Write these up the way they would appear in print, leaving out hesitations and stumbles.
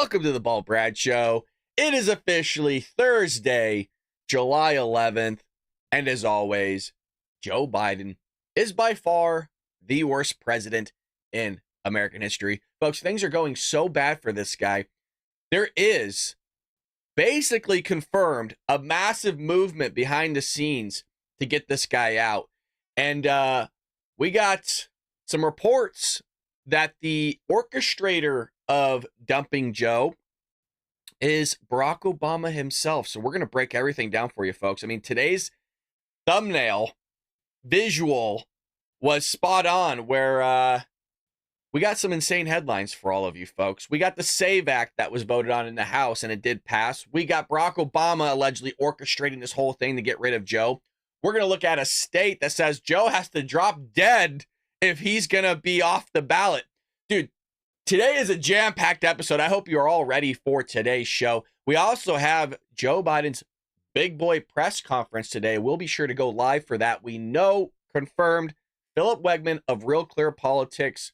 Welcome to the Bald Brad Show. It is officially Thursday, July 11th, and as always, Joe Biden is by far the worst president in American history. Folks, things are going so bad for this guy. There is basically confirmed a massive movement behind the scenes to get this guy out. And we got some reports that the orchestrator of dumping Joe is Barack Obama himself. So we're going to break everything down for you, folks. I mean, today's thumbnail visual was spot on, where we got some insane headlines for all of you folks. We got the SAVE Act that was voted on in the House, and it did pass. We got Barack Obama allegedly orchestrating this whole thing to get rid of Joe. We're going to look at a state that says Joe has to drop dead if he's going to be off the ballot. Dude, today is a jam-packed episode. I hope you're all ready for today's show. We also have Joe Biden's big boy press conference today. We'll be sure to go live for that. We know, confirmed, Philip Wegman of Real Clear Politics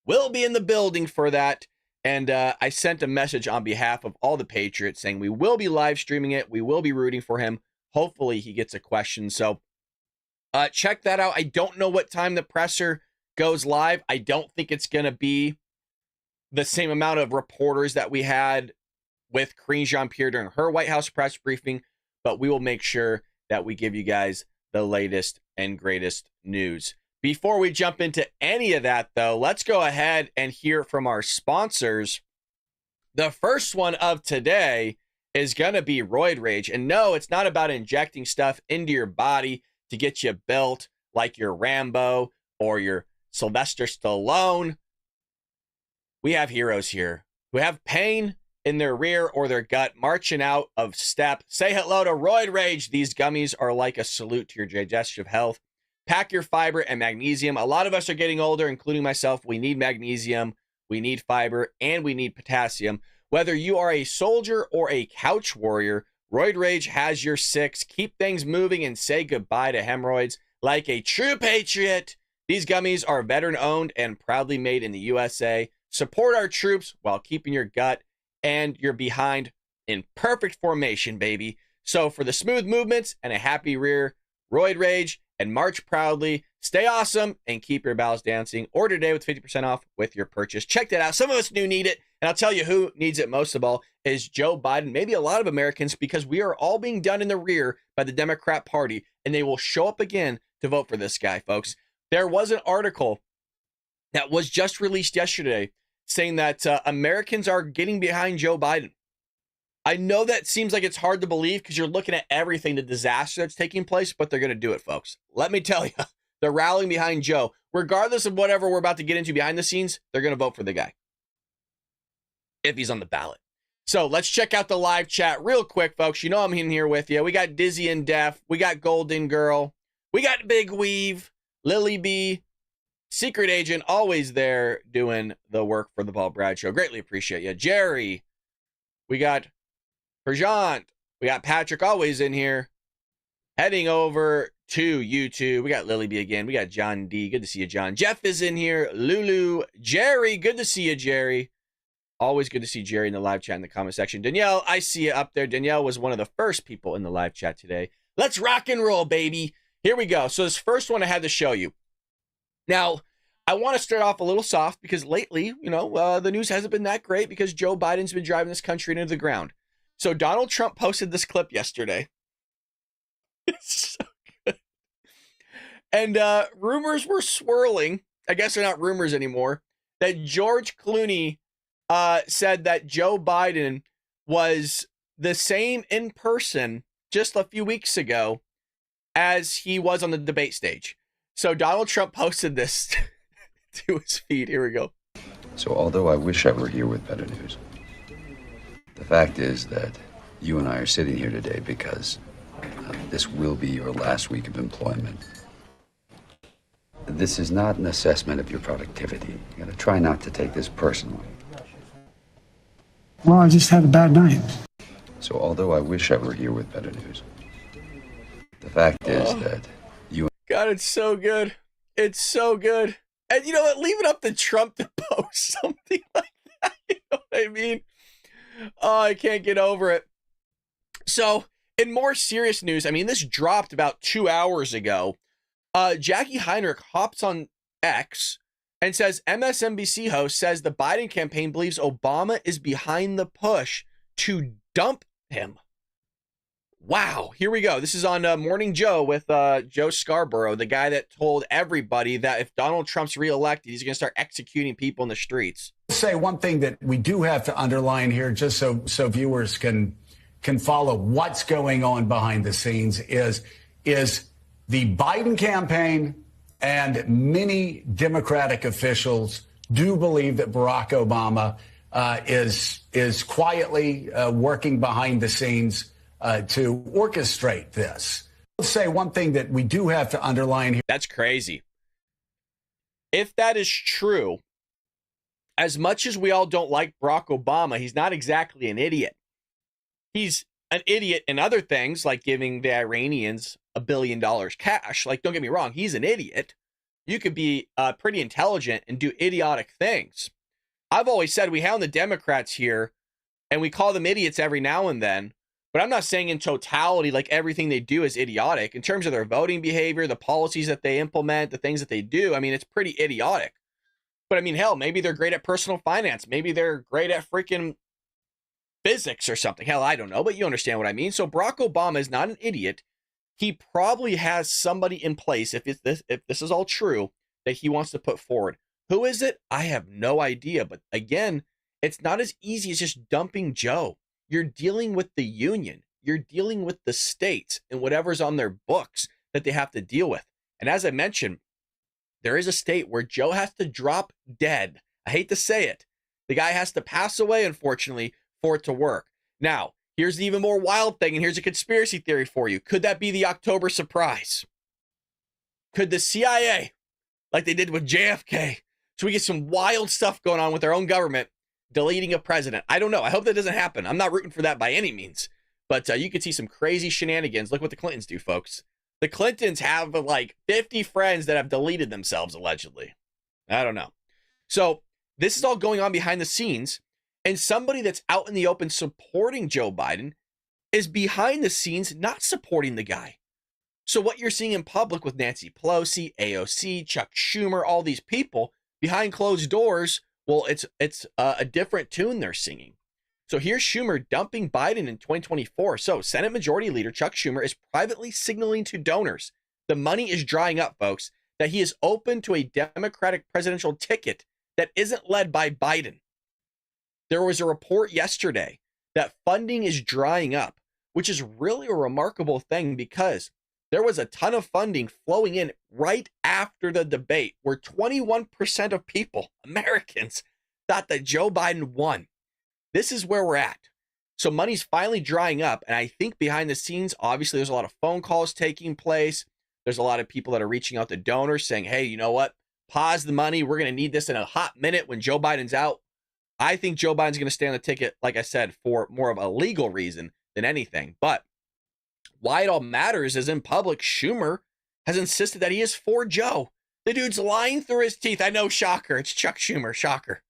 will be in the building for that. And I sent a message on behalf of all the Patriots saying we will be live streaming it. We will be rooting for him. Hopefully he gets a question. So check that out. I don't know what time the presser goes live. I don't think it's going to be the same amount of reporters that we had with Karine Jean-Pierre during her White House press briefing, but we will make sure that we give you guys the latest and greatest news. Before we jump into any of that, though, let's go ahead and hear from our sponsors. The first one of today is going to be Roid Rage. And no, it's not about injecting stuff into your body to get you built like your Rambo or your Sylvester Stallone. We have heroes here who have pain in their rear or their gut marching out of step. Say hello to Roid Rage. These gummies are like a salute to your digestive health. Pack your fiber and magnesium. A lot of us are getting older, including myself. We need magnesium, we need fiber, and we need potassium. Whether you are a soldier or a couch warrior, Roid Rage has your six. Keep things moving and say goodbye to hemorrhoids like a true patriot. These gummies are veteran-owned and proudly made in the USA. Support our troops while keeping your gut and your behind in perfect formation, baby. So for the smooth movements and a happy rear, Roid Rage, and march proudly, stay awesome, and keep your bowels dancing. Order today with 50% off with your purchase. Check that out. Some of us do need it, and I'll tell you who needs it most of all is Joe Biden, maybe a lot of Americans, because we are all being done in the rear by the Democrat Party, and they will show up again to vote for this guy, folks. There was an article that was just released yesterday saying that Americans are getting behind Joe Biden. I know that seems like it's hard to believe because you're looking at everything, the disaster that's taking place, but they're going to do it, folks. Let me tell you, they're rallying behind Joe. Regardless of whatever we're about to get into behind the scenes, they're going to vote for the guy if he's on the ballot. So let's check out the live chat real quick, folks. You know I'm in here with you. We got Dizzy and Def. We got Golden Girl. We got Big Weave, Lily B, Secret Agent, always there doing the work for the Bald Brad Show. Greatly appreciate you. Jerry. We got Perjant. We got Patrick always in here. Heading over to YouTube. We got Lily B again. We got John D. Good to see you, John. Jeff is in here. Lulu. Jerry. Good to see you, Jerry. Always good to see Jerry in the live chat in the comment section. Danielle, I see you up there. Danielle was one of the first people in the live chat today. Let's rock and roll, baby. Here we go. So this first one I had to show you. Now, I want to start off a little soft because lately, the news hasn't been that great because Joe Biden's been driving this country into the ground. So Donald Trump posted this clip yesterday. It's so good. And rumors were swirling. I guess they're not rumors anymore. That George Clooney said that Joe Biden was the same in person just a few weeks ago as he was on the debate stage. So Donald Trump posted this to his feed. Here we go. So although I wish I were here with better news, the fact is that you and I are sitting here today because this will be your last week of employment. This is not an assessment of your productivity. You gotta try not to take this personally. Well, I just had a bad night. So although I wish I were here with better news, the fact is that you... God, it's so good. It's so good. And you know what? Leave it up to Trump to post something like that. You know what I mean? Oh, I can't get over it. So, in more serious news, I mean, this dropped about 2 hours ago. Jackie Heinrich hops on X and says MSNBC host says the Biden campaign believes Obama is behind the push to dump him. Wow, here we go. This is on Morning Joe with Joe Scarborough, the guy that told everybody that if Donald Trump's reelected, he's going to start executing people in the streets. Say one thing that we do have to underline here, just so viewers can follow what's going on behind the scenes, is the Biden campaign and many Democratic officials do believe that Barack Obama is quietly working behind the scenes to orchestrate this. I'll say one thing that we do have to underline here. That's crazy. If that is true, as much as we all don't like Barack Obama, he's not exactly an idiot. He's an idiot in other things, like giving the Iranians $1 billion cash. Like, don't get me wrong, he's an idiot. You could be pretty intelligent and do idiotic things. I've always said we hound the Democrats here, and we call them idiots every now and then. But I'm not saying in totality, like everything they do is idiotic. In terms of their voting behavior, the policies that they implement, the things that they do, I mean, it's pretty idiotic. But I mean, hell, maybe they're great at personal finance. Maybe they're great at freaking physics or something. Hell, I don't know, but you understand what I mean. So Barack Obama is not an idiot. He probably has somebody in place, if this is all true, that he wants to put forward. Who is it? I have no idea. But again, it's not as easy as just dumping Joe. You're dealing with the union. You're dealing with the states and whatever's on their books that they have to deal with. And as I mentioned, there is a state where Joe has to drop dead. I hate to say it. The guy has to pass away, unfortunately, for it to work. Now, here's the even more wild thing, and here's a conspiracy theory for you. Could that be the October surprise? Could the CIA, like they did with JFK, so we get some wild stuff going on with our own government, deleting a president? I don't know. I hope that doesn't happen. I'm not rooting for that by any means. But you could see some crazy shenanigans. Look what the Clintons do, folks. The Clintons have like 50 friends that have deleted themselves, allegedly. I don't know. So this is all going on behind the scenes. And somebody that's out in the open supporting Joe Biden is behind the scenes not supporting the guy. So what you're seeing in public with Nancy Pelosi, AOC, Chuck Schumer, all these people behind closed doors, well, it's a different tune they're singing. So here's Schumer dumping Biden in 2024. So Senate Majority Leader Chuck Schumer is privately signaling to donors the money is drying up, folks, that he is open to a Democratic presidential ticket that isn't led by Biden. There was a report yesterday that funding is drying up, which is really a remarkable thing because there was a ton of funding flowing in right after the debate where 21% of people, Americans, thought that Joe Biden won. This is where we're at. So money's finally drying up. And I think behind the scenes, obviously, there's a lot of phone calls taking place. There's a lot of people that are reaching out to donors saying, hey, you know what? Pause the money. We're going to need this in a hot minute when Joe Biden's out. I think Joe Biden's going to stay on the ticket, like I said, for more of a legal reason than anything. But why it all matters is in public, Schumer has insisted that he is for Joe. The dude's lying through his teeth. I know, shocker. It's Chuck Schumer, shocker.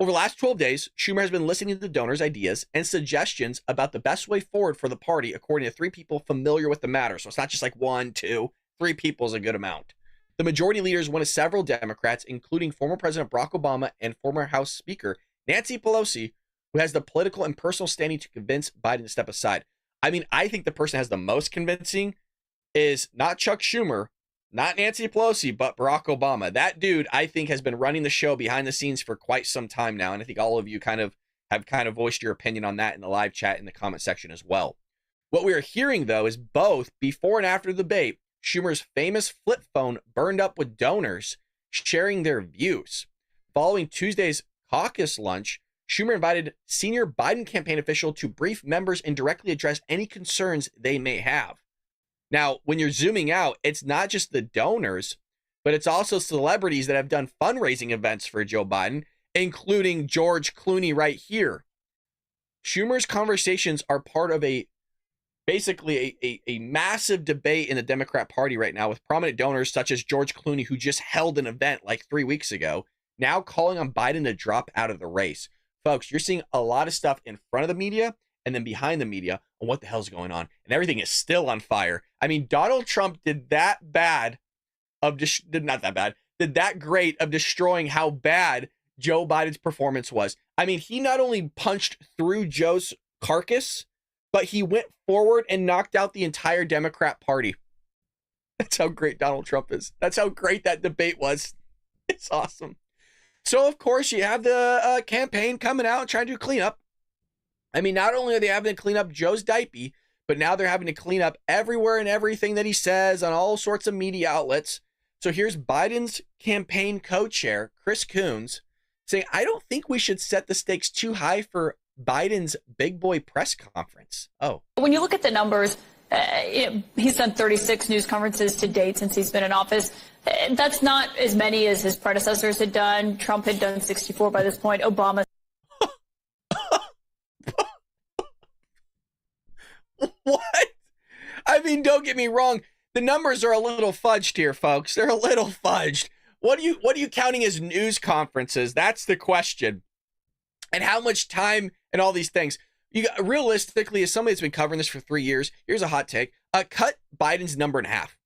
Over the last 12 days, Schumer has been listening to the donors' ideas and suggestions about the best way forward for the party, according to 3 people familiar with the matter. So it's not just like 1, 2, 3 people is a good amount. The majority leader is one of several Democrats, including former President Barack Obama and former House Speaker Nancy Pelosi, who has the political and personal standing to convince Biden to step aside. I mean, I think the person has the most convincing is not Chuck Schumer, not Nancy Pelosi, but Barack Obama. That dude, I think, has been running the show behind the scenes for quite some time now. And I think all of you have voiced your opinion on that in the live chat in the comment section as well. What we are hearing, though, is both before and after the debate, Schumer's famous flip phone burned up with donors sharing their views. Following Tuesday's caucus lunch, Schumer invited senior Biden campaign official to brief members and directly address any concerns they may have. Now, when you're zooming out, it's not just the donors, but it's also celebrities that have done fundraising events for Joe Biden, including George Clooney right here. Schumer's conversations are part of basically a massive debate in the Democrat Party right now with prominent donors such as George Clooney, who just held an event like 3 weeks ago, now calling on Biden to drop out of the race. Folks, you're seeing a lot of stuff in front of the media and then behind the media on what the hell's going on. And everything is still on fire. I mean, Donald Trump did that great of destroying how bad Joe Biden's performance was. I mean, he not only punched through Joe's carcass, but he went forward and knocked out the entire Democrat Party. That's how great Donald Trump is. That's how great that debate was. It's awesome. So, of course, you have the campaign coming out and trying to clean up. I mean, not only are they having to clean up Joe's diaper, but now they're having to clean up everywhere and everything that he says on all sorts of media outlets. So here's Biden's campaign co-chair, Chris Coons, saying, I don't think we should set the stakes too high for Biden's big boy press conference. Oh. When you look at the numbers, he's done 36 news conferences to date since he's been in office. That's not as many as his predecessors had done. Trump had done 64 by this point. Obama. What? I mean, don't get me wrong. The numbers are a little fudged here, folks. They're a little fudged. What are you counting as news conferences? That's the question. And how much time and all these things. Realistically, as somebody that's been covering this for 3 years, here's a hot take. Cut Biden's number in half.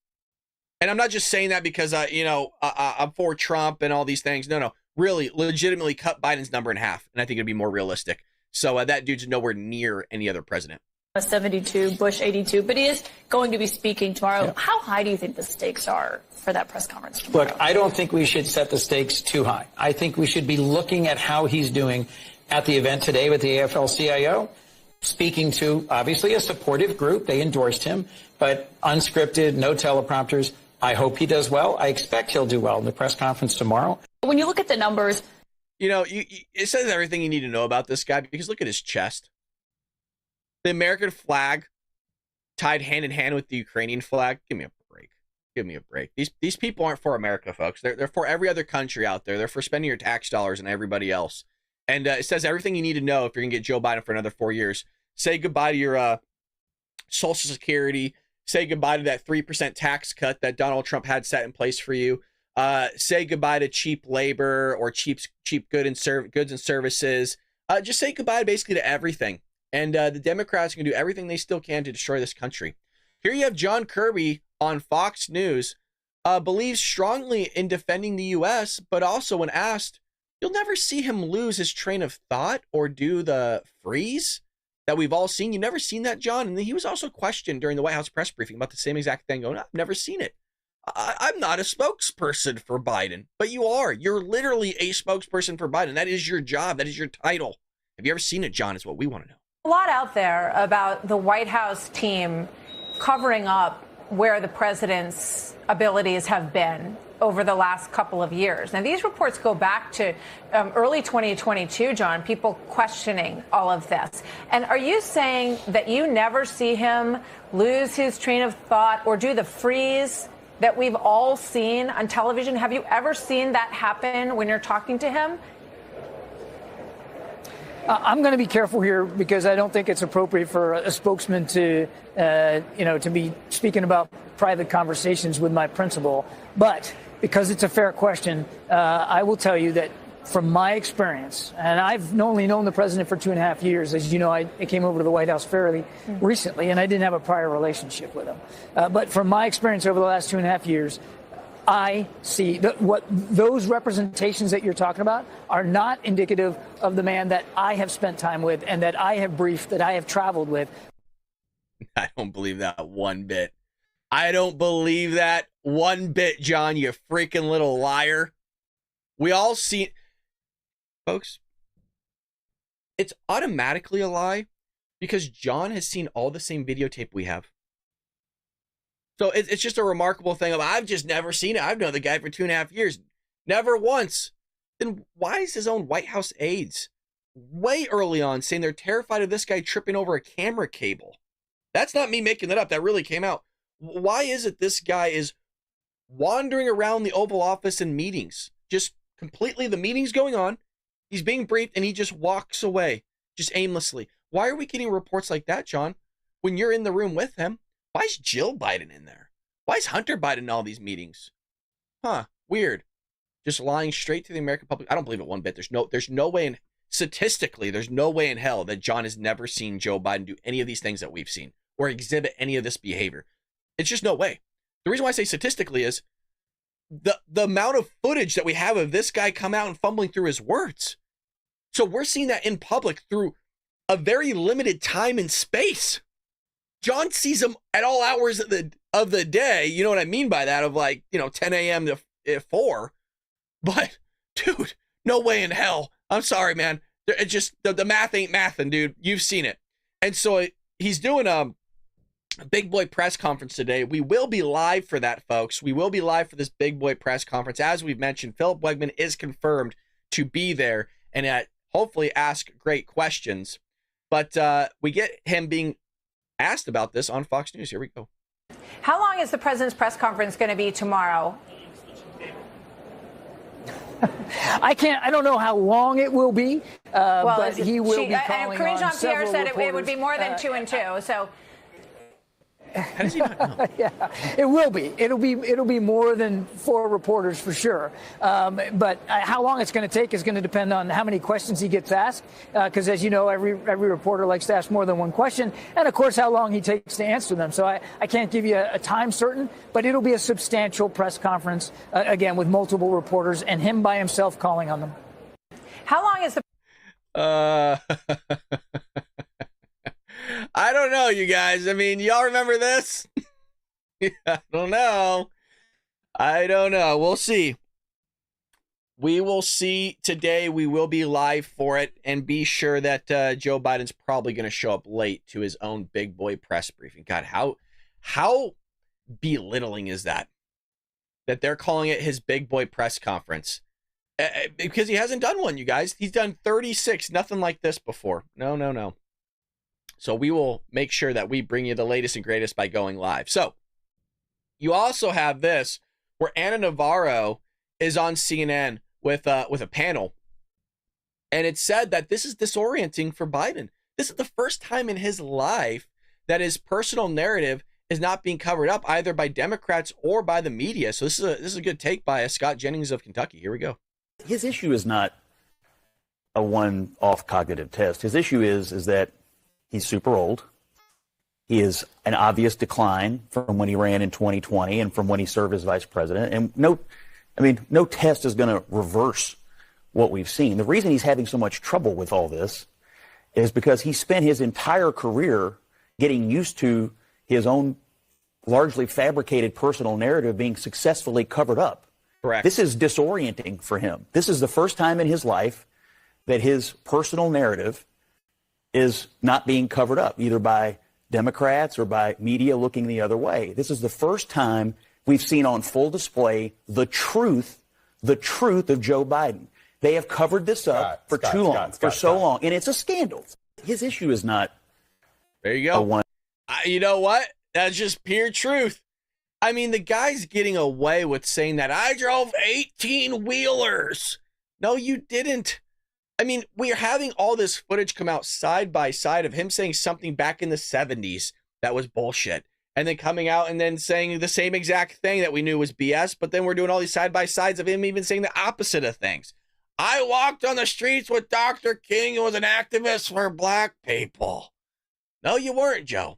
And I'm not just saying that because, I'm for Trump and all these things. No. Really, legitimately cut Biden's number in half. And I think it'd be more realistic. So that dude's nowhere near any other president. 72, Bush 82, but he is going to be speaking tomorrow. Yeah. How high do you think the stakes are for that press conference tomorrow? Look, I don't think we should set the stakes too high. I think we should be looking at how he's doing at the event today with the AFL-CIO, speaking to, obviously, a supportive group. They endorsed him, but unscripted, no teleprompters. I hope he does well. I expect he'll do well in the press conference tomorrow. When you look at the numbers. It says everything you need to know about this guy because look at his chest. The American flag tied hand in hand with the Ukrainian flag. Give me a break. Give me a break. These people aren't for America, folks. They're for every other country out there. They're for spending your tax dollars and everybody else. And it says everything you need to know if you're going to get Joe Biden for another 4 years. Say goodbye to your Social Security. Say goodbye to that 3% tax cut that Donald Trump had set in place for you. Say goodbye to cheap labor or cheap goods and services. Just say goodbye basically to everything. And the Democrats can do everything they still can to destroy this country. Here you have John Kirby on Fox News, believes strongly in defending the U.S., but also when asked, you'll never see him lose his train of thought or do the freeze that we've all seen. You've never seen that, John? And he was also questioned during the White House press briefing about the same exact thing, going, I've never seen it. I'm not a spokesperson for Biden, but you are. You're literally a spokesperson for Biden. That is your job. That is your title. Have you ever seen it, John, is what we want to know. A lot out there about the White House team covering up where the president's abilities have been over the last couple of years. Now, these reports go back to early 2022, John, people questioning all of this. And are you saying that you never see him lose his train of thought or do the freeze that we've all seen on television? Have you ever seen that happen when you're talking to him? I'm going to be careful here because I don't think it's appropriate for a spokesman to be speaking about private conversations with my principal. But because it's a fair question, I will tell you that from my experience, and I've only known the president for 2.5 years. As you know, I came over to the White House fairly recently, and I didn't have a prior relationship with him. But from my experience over the last 2.5 years, I see what those representations that you're talking about are not indicative of the man that I have spent time with and that I have briefed, that I have traveled with. I don't believe that one bit. I don't believe that one bit, John, you freaking little liar. We all see, folks, it's automatically a lie because John has seen all the same videotape we have. So it's just a remarkable thing of I've just never seen it. I've known the guy for 2.5 years. Never once. Then why is his own White House aides way early on saying they're terrified of this guy tripping over a camera cable? That's not me making that up. That really came out. Why is it this guy is wandering around the Oval Office in meetings? Just completely, the meeting's going on. He's being briefed and he just walks away, just aimlessly. Why are we getting reports like that, John, when you're in the room with him? Why is Jill Biden in there? Why is Hunter Biden in all these meetings? Weird. Just lying straight to the American public. I don't believe it one bit. There's no way in statistically, there's no way in hell that John has never seen Joe Biden do any of these things that we've seen or exhibit any of this behavior. It's just no way. The reason why I say statistically is the amount of footage that we have of this guy come out and fumbling through his words. So we're seeing that in public through a very limited time and space. John sees him at all hours of the day. You know what I mean by that, of like, 10 a.m. to 4. But, dude, no way in hell. I'm sorry, man. It just, the math ain't mathin', dude. You've seen it. And so he's doing a big boy press conference today. We will be live for that, folks. We will be live for this big boy press conference. As we've mentioned, Philip Wegman is confirmed to be there and hopefully ask great questions. But we get him being asked about this on Fox News. Here we go. How long is the president's press conference going to be tomorrow? I don't know how long it will be, but he will be calling Karine on Jean-Pierre several said reporters. it would be more than 2 and 2. So. How does he not know? Yeah, it will be. It'll be more than 4 reporters for sure. But how long it's going to take is going to depend on how many questions he gets asked. Because as you know, every reporter likes to ask more than one question, and of course how long he takes to answer them. So I can't give you a time certain, but it'll be a substantial press conference again with multiple reporters and him by himself calling on them. How long is the? I don't know, you guys. I mean, y'all remember this? I don't know. We'll see. We will see today. We will be live for it, and be sure that Joe Biden's probably going to show up late to his own big boy press briefing. God, how belittling is that? That they're calling it his big boy press conference. Because he hasn't done one, you guys. He's done 36, nothing like this before. No. So we will make sure that we bring you the latest and greatest by going live. So you also have this where Ana Navarro is on CNN with a panel. And it said that this is disorienting for Biden. This is the first time in his life that his personal narrative is not being covered up either by Democrats or by the media. So this is a good take by Scott Jennings of Kentucky. Here we go. His issue is not a one-off cognitive test. His issue is that he's super old. He is an obvious decline from when he ran in 2020 and from when he served as vice president. And no test is going to reverse what we've seen. The reason he's having so much trouble with all this is because he spent his entire career getting used to his own largely fabricated personal narrative being successfully covered up. Correct. This is disorienting for him. This is the first time in his life that his personal narrative is not being covered up, either by Democrats or by media looking the other way. This is the first time we've seen on full display the truth of Joe Biden. They have covered this up for so long, and it's a scandal. His issue is not. There you go. You know what? That's just pure truth. I mean, the guy's getting away with saying that I drove 18 wheelers. No, you didn't. I mean, we are having all this footage come out side by side of him saying something back in the 70s that was bullshit. And then coming out and then saying the same exact thing that we knew was BS. But then we're doing all these side by sides of him even saying the opposite of things. I walked on the streets with Dr. King and was an activist for black people. No, you weren't, Joe.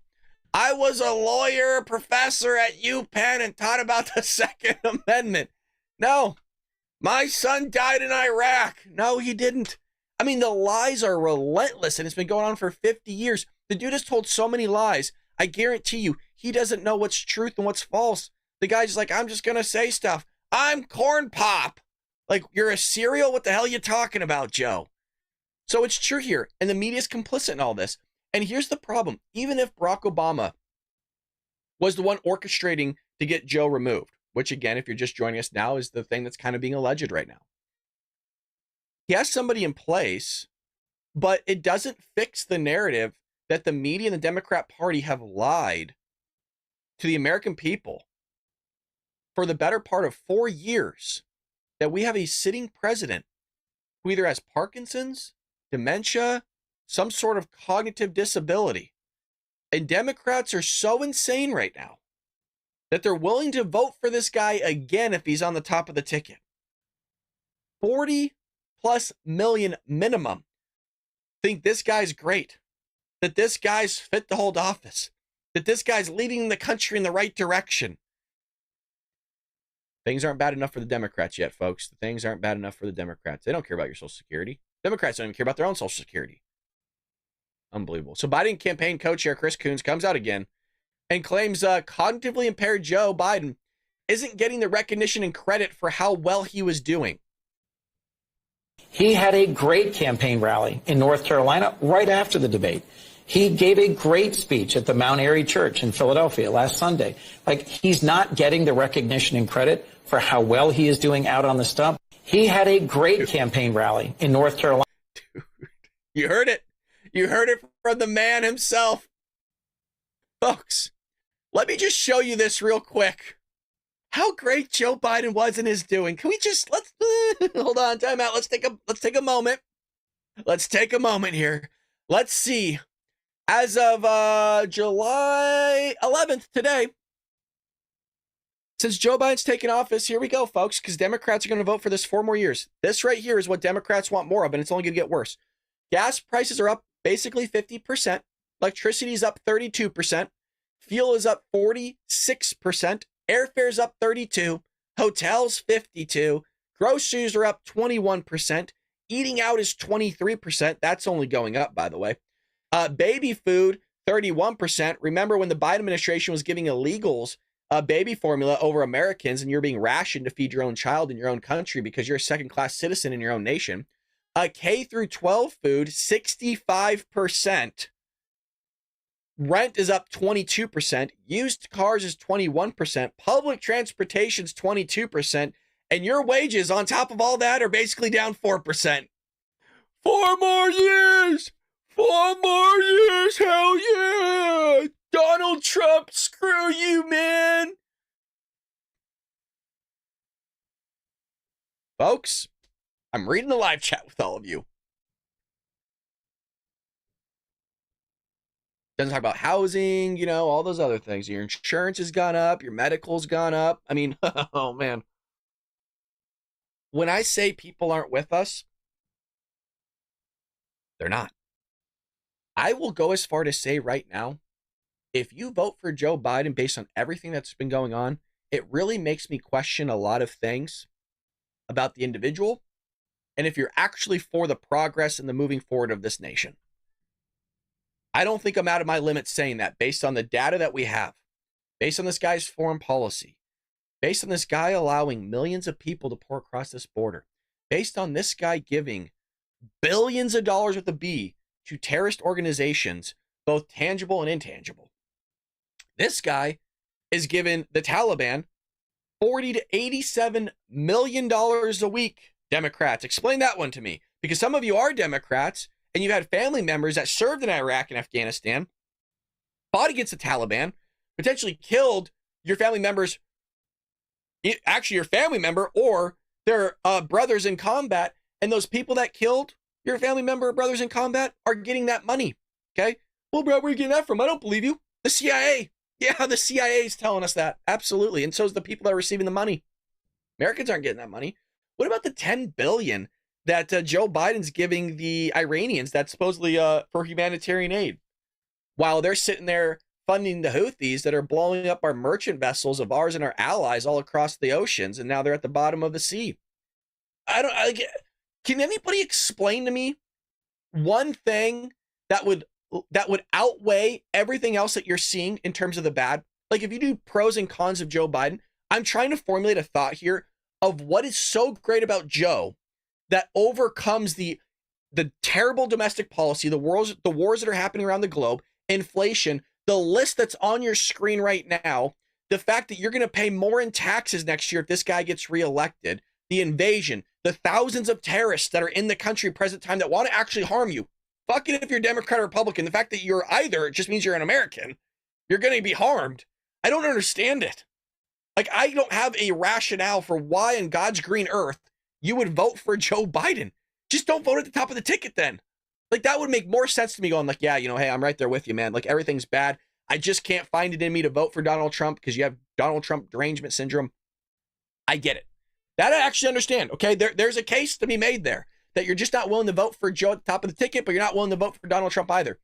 I was a lawyer, professor at UPenn and taught about the Second Amendment. No, my son died in Iraq. No, he didn't. I mean, the lies are relentless, and it's been going on for 50 years. The dude has told so many lies. I guarantee you, he doesn't know what's truth and what's false. The guy's like, I'm just going to say stuff. I'm corn pop. Like, you're a cereal? What the hell are you talking about, Joe? So it's true here, and the media's complicit in all this. And here's the problem. Even if Barack Obama was the one orchestrating to get Joe removed, which, again, if you're just joining us now, is the thing that's kind of being alleged right now. He has somebody in place, but it doesn't fix the narrative that the media and the Democrat Party have lied to the American people for the better part of 4 years, that we have a sitting president who either has Parkinson's, dementia, some sort of cognitive disability. And Democrats are so insane right now that they're willing to vote for this guy again if he's on the top of the ticket. 40+ million minimum think this guy's great, that this guy's fit to hold office, that this guy's leading the country in the right direction. Things aren't bad enough for the Democrats yet, folks. Things aren't bad enough for the Democrats. They don't care about your Social Security. Democrats don't even care about their own Social Security. Unbelievable. So Biden campaign co-chair Chris Coons comes out again and claims cognitively impaired Joe Biden isn't getting the recognition and credit for how well he was doing. He had a great campaign rally in North Carolina right after the debate. He gave a great speech at the Mount Airy Church in Philadelphia last Sunday. Like, he's not getting the recognition and credit for how well he is doing out on the stump. He had a great campaign rally in North Carolina. Dude, you heard it. You heard it from the man himself. Folks, let me just show you this real quick. How great Joe Biden was and is doing. Can we just, let's, hold on, time out. Let's take a moment. Let's take a moment here. Let's see. As of July 11th, today, since Joe Biden's taken office, here we go, folks, because Democrats are going to vote for this 4 more years. This right here is what Democrats want more of, and it's only going to get worse. Gas prices are up basically 50%. Electricity is up 32%. Fuel is up 46%. Airfare's up 32%. Hotels, 52%. Groceries are up 21%. Eating out is 23%. That's only going up, by the way. Baby food, 31%. Remember when the Biden administration was giving illegals baby formula over Americans, and you're being rationed to feed your own child in your own country because you're a second-class citizen in your own nation. K through 12 food, 65%. Rent is up 22%. Used cars is 21%. Public transportation is 22%. And your wages on top of all that are basically down 4%. 4 more years! 4 more years! Hell yeah! Donald Trump, screw you, man! Folks, I'm reading the live chat with all of you. Doesn't talk about housing, you know, all those other things. Your insurance has gone up. Your medical's gone up. I mean, oh, man. When I say people aren't with us, they're not. I will go as far to say right now, if you vote for Joe Biden based on everything that's been going on, it really makes me question a lot of things about the individual and if you're actually for the progress and the moving forward of this nation. I don't think I'm out of my limits saying that based on the data that we have, based on this guy's foreign policy, based on this guy allowing millions of people to pour across this border, based on this guy giving billions of dollars with a B to terrorist organizations, both tangible and intangible. This guy is giving the Taliban $40 to $87 million a week. Democrats, explain that one to me, because some of you are Democrats and you had family members that served in Iraq and Afghanistan, fought against the Taliban, potentially killed your family members, actually your family member or their brothers in combat, and those people that killed your family member or brothers in combat are getting that money, okay? Well, bro, where are you getting that from? I don't believe you. The CIA. Yeah, the CIA is telling us that. Absolutely. And so is the people that are receiving the money. Americans aren't getting that money. What about the $10 billion that Joe Biden's giving the Iranians that's supposedly for humanitarian aid, while they're sitting there funding the Houthis that are blowing up our merchant vessels of ours and our allies all across the oceans, and now they're at the bottom of the sea? Can anybody explain to me one thing that would outweigh everything else that you're seeing in terms of the bad? Like, if you do pros and cons of Joe Biden, I'm trying to formulate a thought here of what is so great about Joe that overcomes the terrible domestic policy, the wars that are happening around the globe, inflation, the list that's on your screen right now, the fact that you're going to pay more in taxes next year if this guy gets reelected, the invasion, the thousands of terrorists that are in the country present time that want to actually harm you. Fuck it if you're Democrat or Republican. The fact that you're either, it just means you're an American. You're going to be harmed. I don't understand it. Like, I don't have a rationale for why in God's green earth you would vote for Joe Biden. Just don't vote at the top of the ticket then. Like, that would make more sense to me going like, yeah, hey, I'm right there with you, man. Like, everything's bad. I just can't find it in me to vote for Donald Trump because you have Donald Trump derangement syndrome. I get it. That I actually understand, okay? There's a case to be made there. that you're just not willing to vote for Joe at the top of the ticket, but you're not willing to vote for Donald Trump either.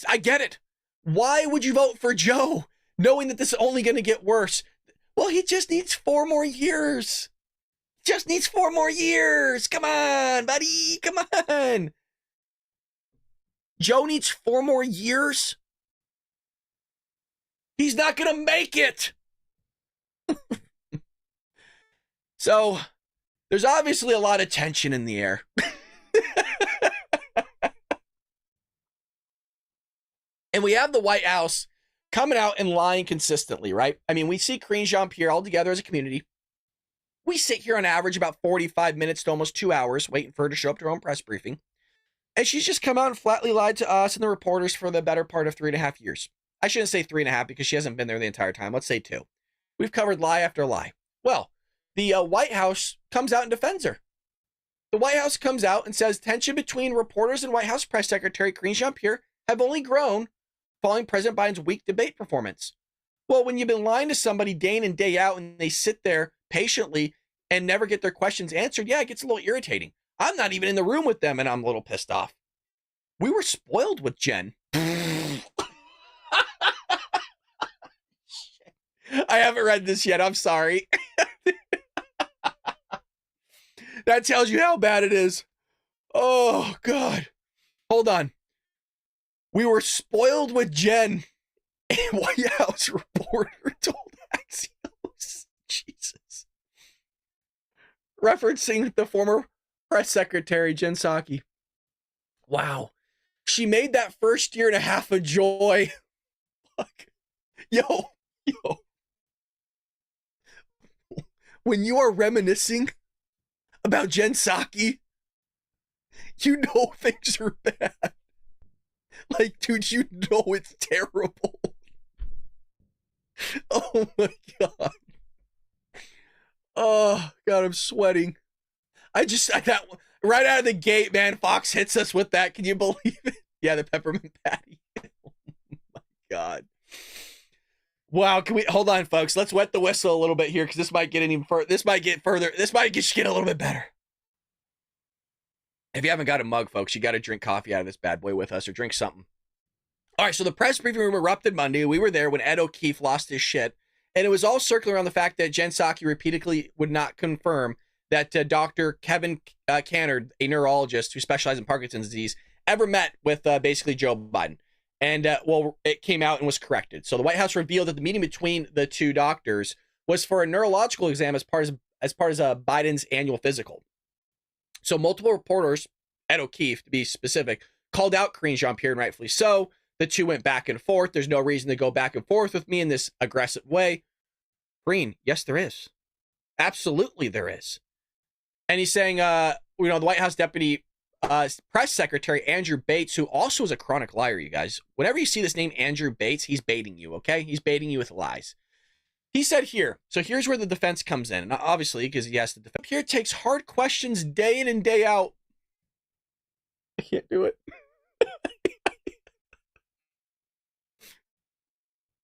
I get it. Why would you vote for Joe knowing that this is only going to get worse? Well, he just needs 4 more years. Just needs 4 more years. Come on, buddy. Come on. Joe needs 4 more years. He's not going to make it. So, there's obviously a lot of tension in the air. And we have the White House coming out and lying consistently, right? I mean, we see Karine Jean-Pierre all together as a community. We sit here on average about 45 minutes to almost 2 hours waiting for her to show up to her own press briefing. And she's just come out and flatly lied to us and the reporters for the better part of 3.5 years. I shouldn't say 3.5 because she hasn't been there the entire time. Let's say 2. We've covered lie after lie. Well, the White House comes out and defends her. The White House comes out and says tension between reporters and White House Press Secretary Karine Jean-Pierre have only grown following President Biden's weak debate performance. Well, when you've been lying to somebody day in and day out and they sit there patiently and never get their questions answered, yeah, it gets a little irritating. I'm not even in the room with them and I'm a little pissed off. We were spoiled with Jen. I haven't read this yet. I'm sorry. That tells you how bad it is. Oh, God. Hold on. We were spoiled with Jen. And White House reporter told Axios. Jesus. Referencing the former press secretary, Jenssaki. Wow. She made that first year and a half a joy. Fuck. Yo. When you are reminiscing about Jenssaki, you know things are bad. Like, dude, you know it's terrible. Oh my God. Oh God, I'm sweating. That right out of the gate, man, Fox hits us with that. Can you believe it? Yeah, the peppermint patty. Oh my God. Wow, can we hold on, folks? Let's wet the whistle a little bit here because this might get even further. This might get a little bit better. If you haven't got a mug, folks, you got to drink coffee out of this bad boy with us or drink something. All right, so the press briefing room erupted Monday. We were there when Ed O'Keefe lost his shit, and it was all circling around the fact that Jenssaki repeatedly would not confirm that Dr. Kevin Canard, a neurologist who specializes in Parkinson's disease, ever met with basically Joe Biden. And, it came out and was corrected. So the White House revealed that the meeting between the two doctors was for a neurological exam as part of Biden's annual physical. So multiple reporters, Ed O'Keefe to be specific, called out Karine Jean-Pierre, and rightfully so. The two went back and forth. There's no reason to go back and forth with me in this aggressive way. Karine, yes, there is. Absolutely there is. And he's saying, the White House deputy press secretary, Andrew Bates, who also is a chronic liar, you guys. Whenever you see this name, Andrew Bates, he's baiting you, okay? He's baiting you with lies. He said here, so here's where the defense comes in. And obviously, because he has to defend. Here takes hard questions day in and day out. I can't do it.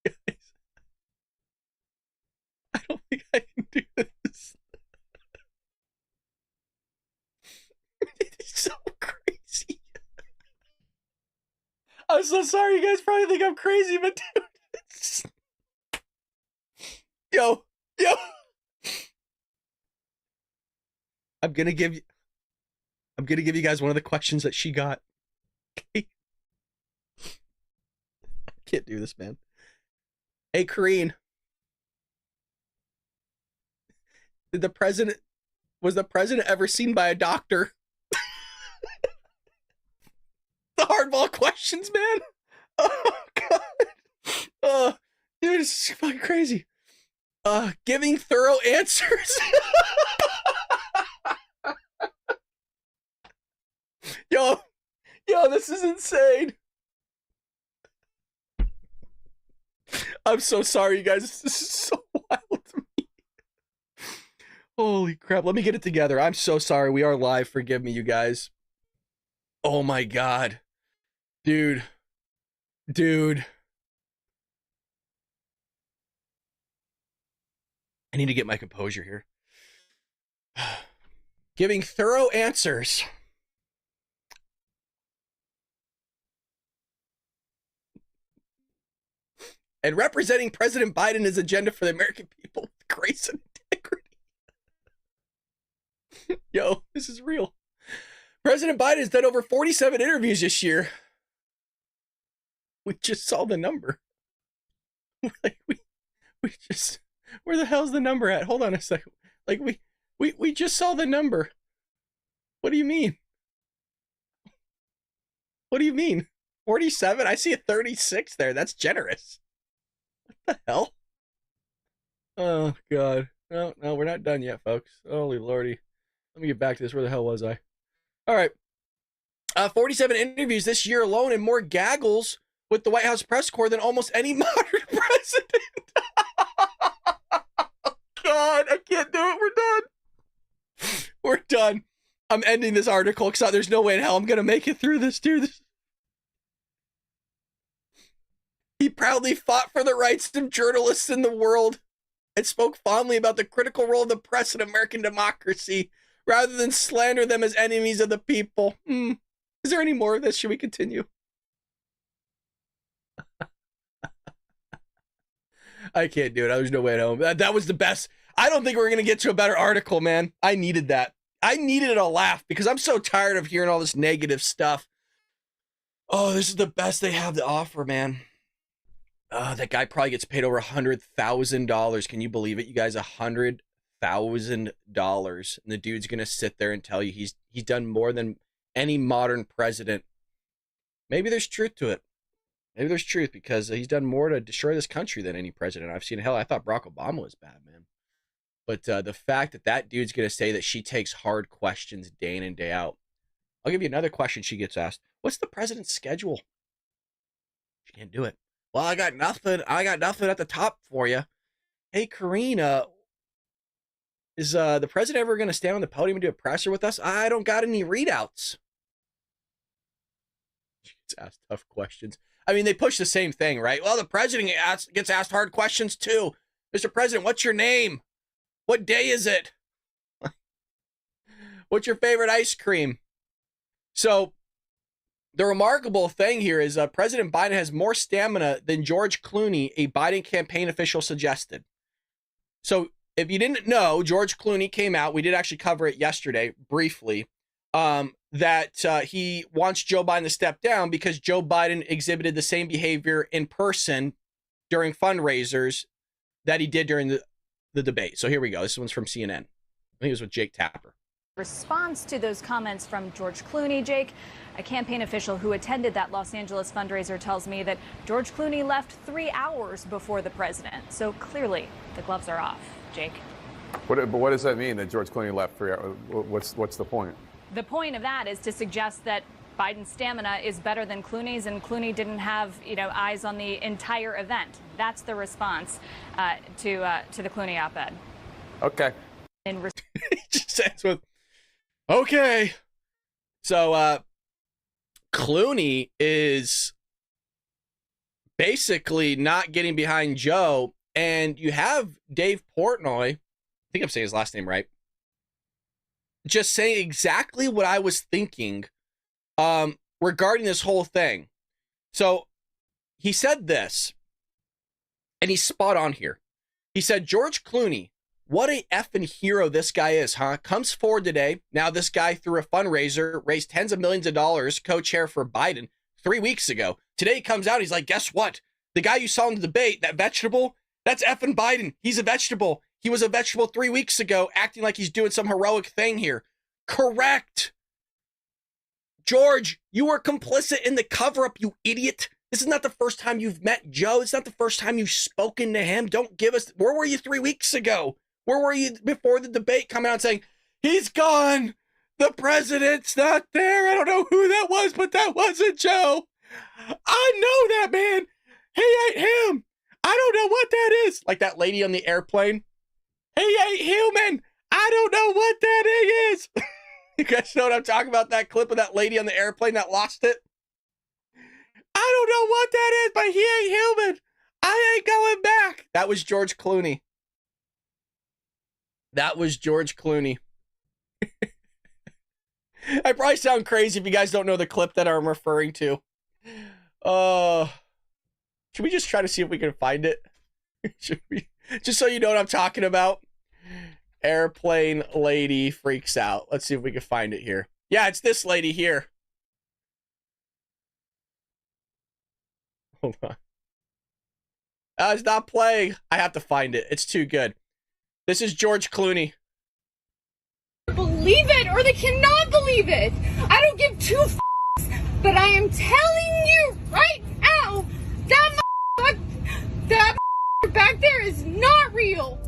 Guys, I don't think I can do this. It's so crazy. I'm so sorry. You guys probably think I'm crazy, but dude, it's... Yo. I'm gonna give you guys one of the questions that she got. Okay. I can't do this, man. Hey, Karine. Was the president ever seen by a doctor? The hardball questions, man. Oh God. Dude, this is fucking crazy. Giving thorough answers. Yo, this is insane. I'm so sorry, you guys. This is so wild to me. Holy crap. Let me get it together. I'm so sorry. We are live. Forgive me, you guys. Oh my God. Dude. I need to get my composure here. giving thorough answers. And representing President Biden's agenda for the American people with grace and integrity. Yo, this is real. President Biden has done over 47 interviews this year. We just saw the number. Like we just, where the hell's the number at? Hold on a second. Like we just saw the number. What do you mean? What do you mean? 47? I see a 36 there. That's generous. What the hell? Oh, God. No, we're not done yet, folks. Holy lordy. Let me get back to this. Where the hell was I? All right. 47 interviews this year alone and more gaggles with the White House press corps than almost any modern president. God, I can't do it. We're done. We're done. I'm ending this article because there's no way in hell I'm going to make it through this, dude. He proudly fought for the rights of journalists in the world and spoke fondly about the critical role of the press in American democracy rather than slander them as enemies of the people. Is there any more of this? Should we continue? I can't do it. There's no way at home. That was the best. I don't think we're going to get to a better article, man. I needed that. I needed a laugh because I'm so tired of hearing all this negative stuff. Oh, this is the best they have to offer, man. That guy probably gets paid over $100,000. Can you believe it, you guys? $100,000. And the dude's going to sit there and tell you he's done more than any modern president. Maybe there's truth to it. Maybe there's truth because he's done more to destroy this country than any president I've seen. Hell, I thought Barack Obama was bad, man. But the fact that that dude's going to say that she takes hard questions day in and day out. I'll give you another question she gets asked. What's the president's schedule? She can't do it. Well, I got nothing at the top for you. Hey, Karina, is the president ever going to stand on the podium and do a presser with us? I don't got any readouts. She gets asked tough questions. I mean, they push the same thing, right? Well, the president gets asked hard questions too. Mr. President, what's your name? What day is it? What's your favorite ice cream? So the remarkable thing here is President Biden has more stamina than George Clooney, a Biden campaign official suggested. So if you didn't know, George Clooney came out. We did actually cover it yesterday briefly. That he wants Joe Biden to step down because Joe Biden exhibited the same behavior in person during fundraisers that he did during the debate. So here we go. This one's from CNN. I think it was with Jake Tapper. Response to those comments from George Clooney, Jake, a campaign official who attended that Los Angeles fundraiser tells me that George Clooney left 3 hours before the president. So clearly the gloves are off. Jake. What does that mean that George Clooney left 3 hours? What's the point? The point of that is to suggest that Biden's stamina is better than Clooney's, and Clooney didn't have, eyes on the entire event. That's the response to the Clooney op-ed. Okay. He just ends with, okay. So Clooney is basically not getting behind Joe, and you have Dave Portnoy, I think I'm saying his last name right, just saying exactly what I was thinking regarding this whole thing. So he said this, and he's spot on here. He said, George Clooney, what a effing hero this guy is, huh? Comes forward today. Now this guy, through a fundraiser, raised tens of millions of dollars, co-chair for Biden 3 weeks ago. Today he comes out, he's like, guess what? The guy you saw in the debate, that vegetable, that's effing Biden. He's a vegetable. He was a vegetable 3 weeks ago, acting like he's doing some heroic thing here. Correct. George, you were complicit in the cover-up, you idiot. This is not the first time you've met Joe. It's not the first time you've spoken to him. Don't give us... Where were you 3 weeks ago? Where were you before the debate coming out saying, he's gone. The president's not there. I don't know who that was, but that wasn't Joe. I know that, man. He ain't him. I don't know what that is. Like that lady on the airplane. He ain't human. I don't know what that is. You guys know what I'm talking about? That clip of that lady on the airplane that lost it? I don't know what that is, but he ain't human. I ain't going back. That was George Clooney. That was George Clooney. I probably sound crazy if you guys don't know the clip that I'm referring to. Should we just try to see if we can find it? Should we? Just so you know what I'm talking about. Airplane lady freaks out. Let's see if we can find it here. Yeah, it's this lady here. Hold on. It's not playing. I have to find it. It's too good. This is George Clooney. Believe it or they cannot believe it. I don't give two f***s, but I am telling you right now that back there is not real.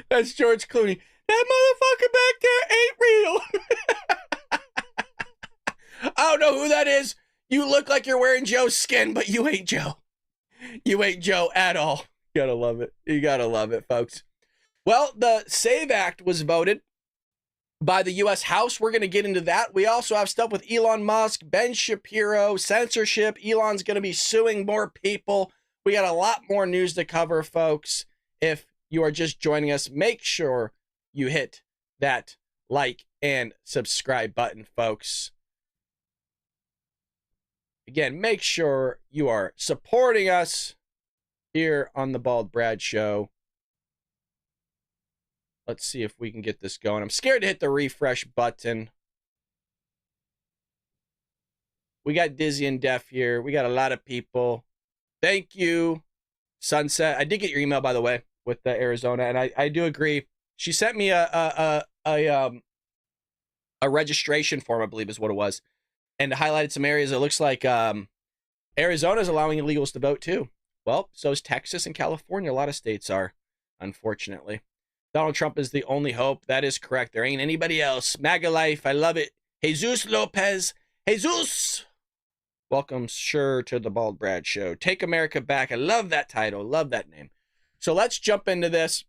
That's George Clooney. That motherfucker back there ain't real. I don't know who that is. You look like you're wearing Joe's skin, but you ain't Joe. You ain't Joe at all. You gotta love it. You gotta love it, folks. Well, the SAVE Act was voted by the U.S. House. We're going to get into that. We also have stuff with Elon Musk, Ben Shapiro, censorship. Elon's going to be suing more people. We got a lot more news to cover, folks. If you are just joining us, make sure you hit that like and subscribe button, folks. Again, make sure you are supporting us here on the Bald Brad Show. Let's see if we can get this going. I'm scared to hit the refresh button. We got Dizzy and Def here. We got a lot of people. Thank you, Sunset. I did get your email, by the way, with Arizona, and I do agree. She sent me a registration form, I believe is what it was, and highlighted some areas. It looks like Arizona is allowing illegals to vote too. Well, so is Texas and California. A lot of states are, unfortunately. Donald Trump is the only hope. That is correct. There ain't anybody else. MAGA life. I love it. Jesus Lopez. Jesus. Welcome, sure, to the Bald Brad Show. Take America Back. I love that title. Love that name. So let's jump into this.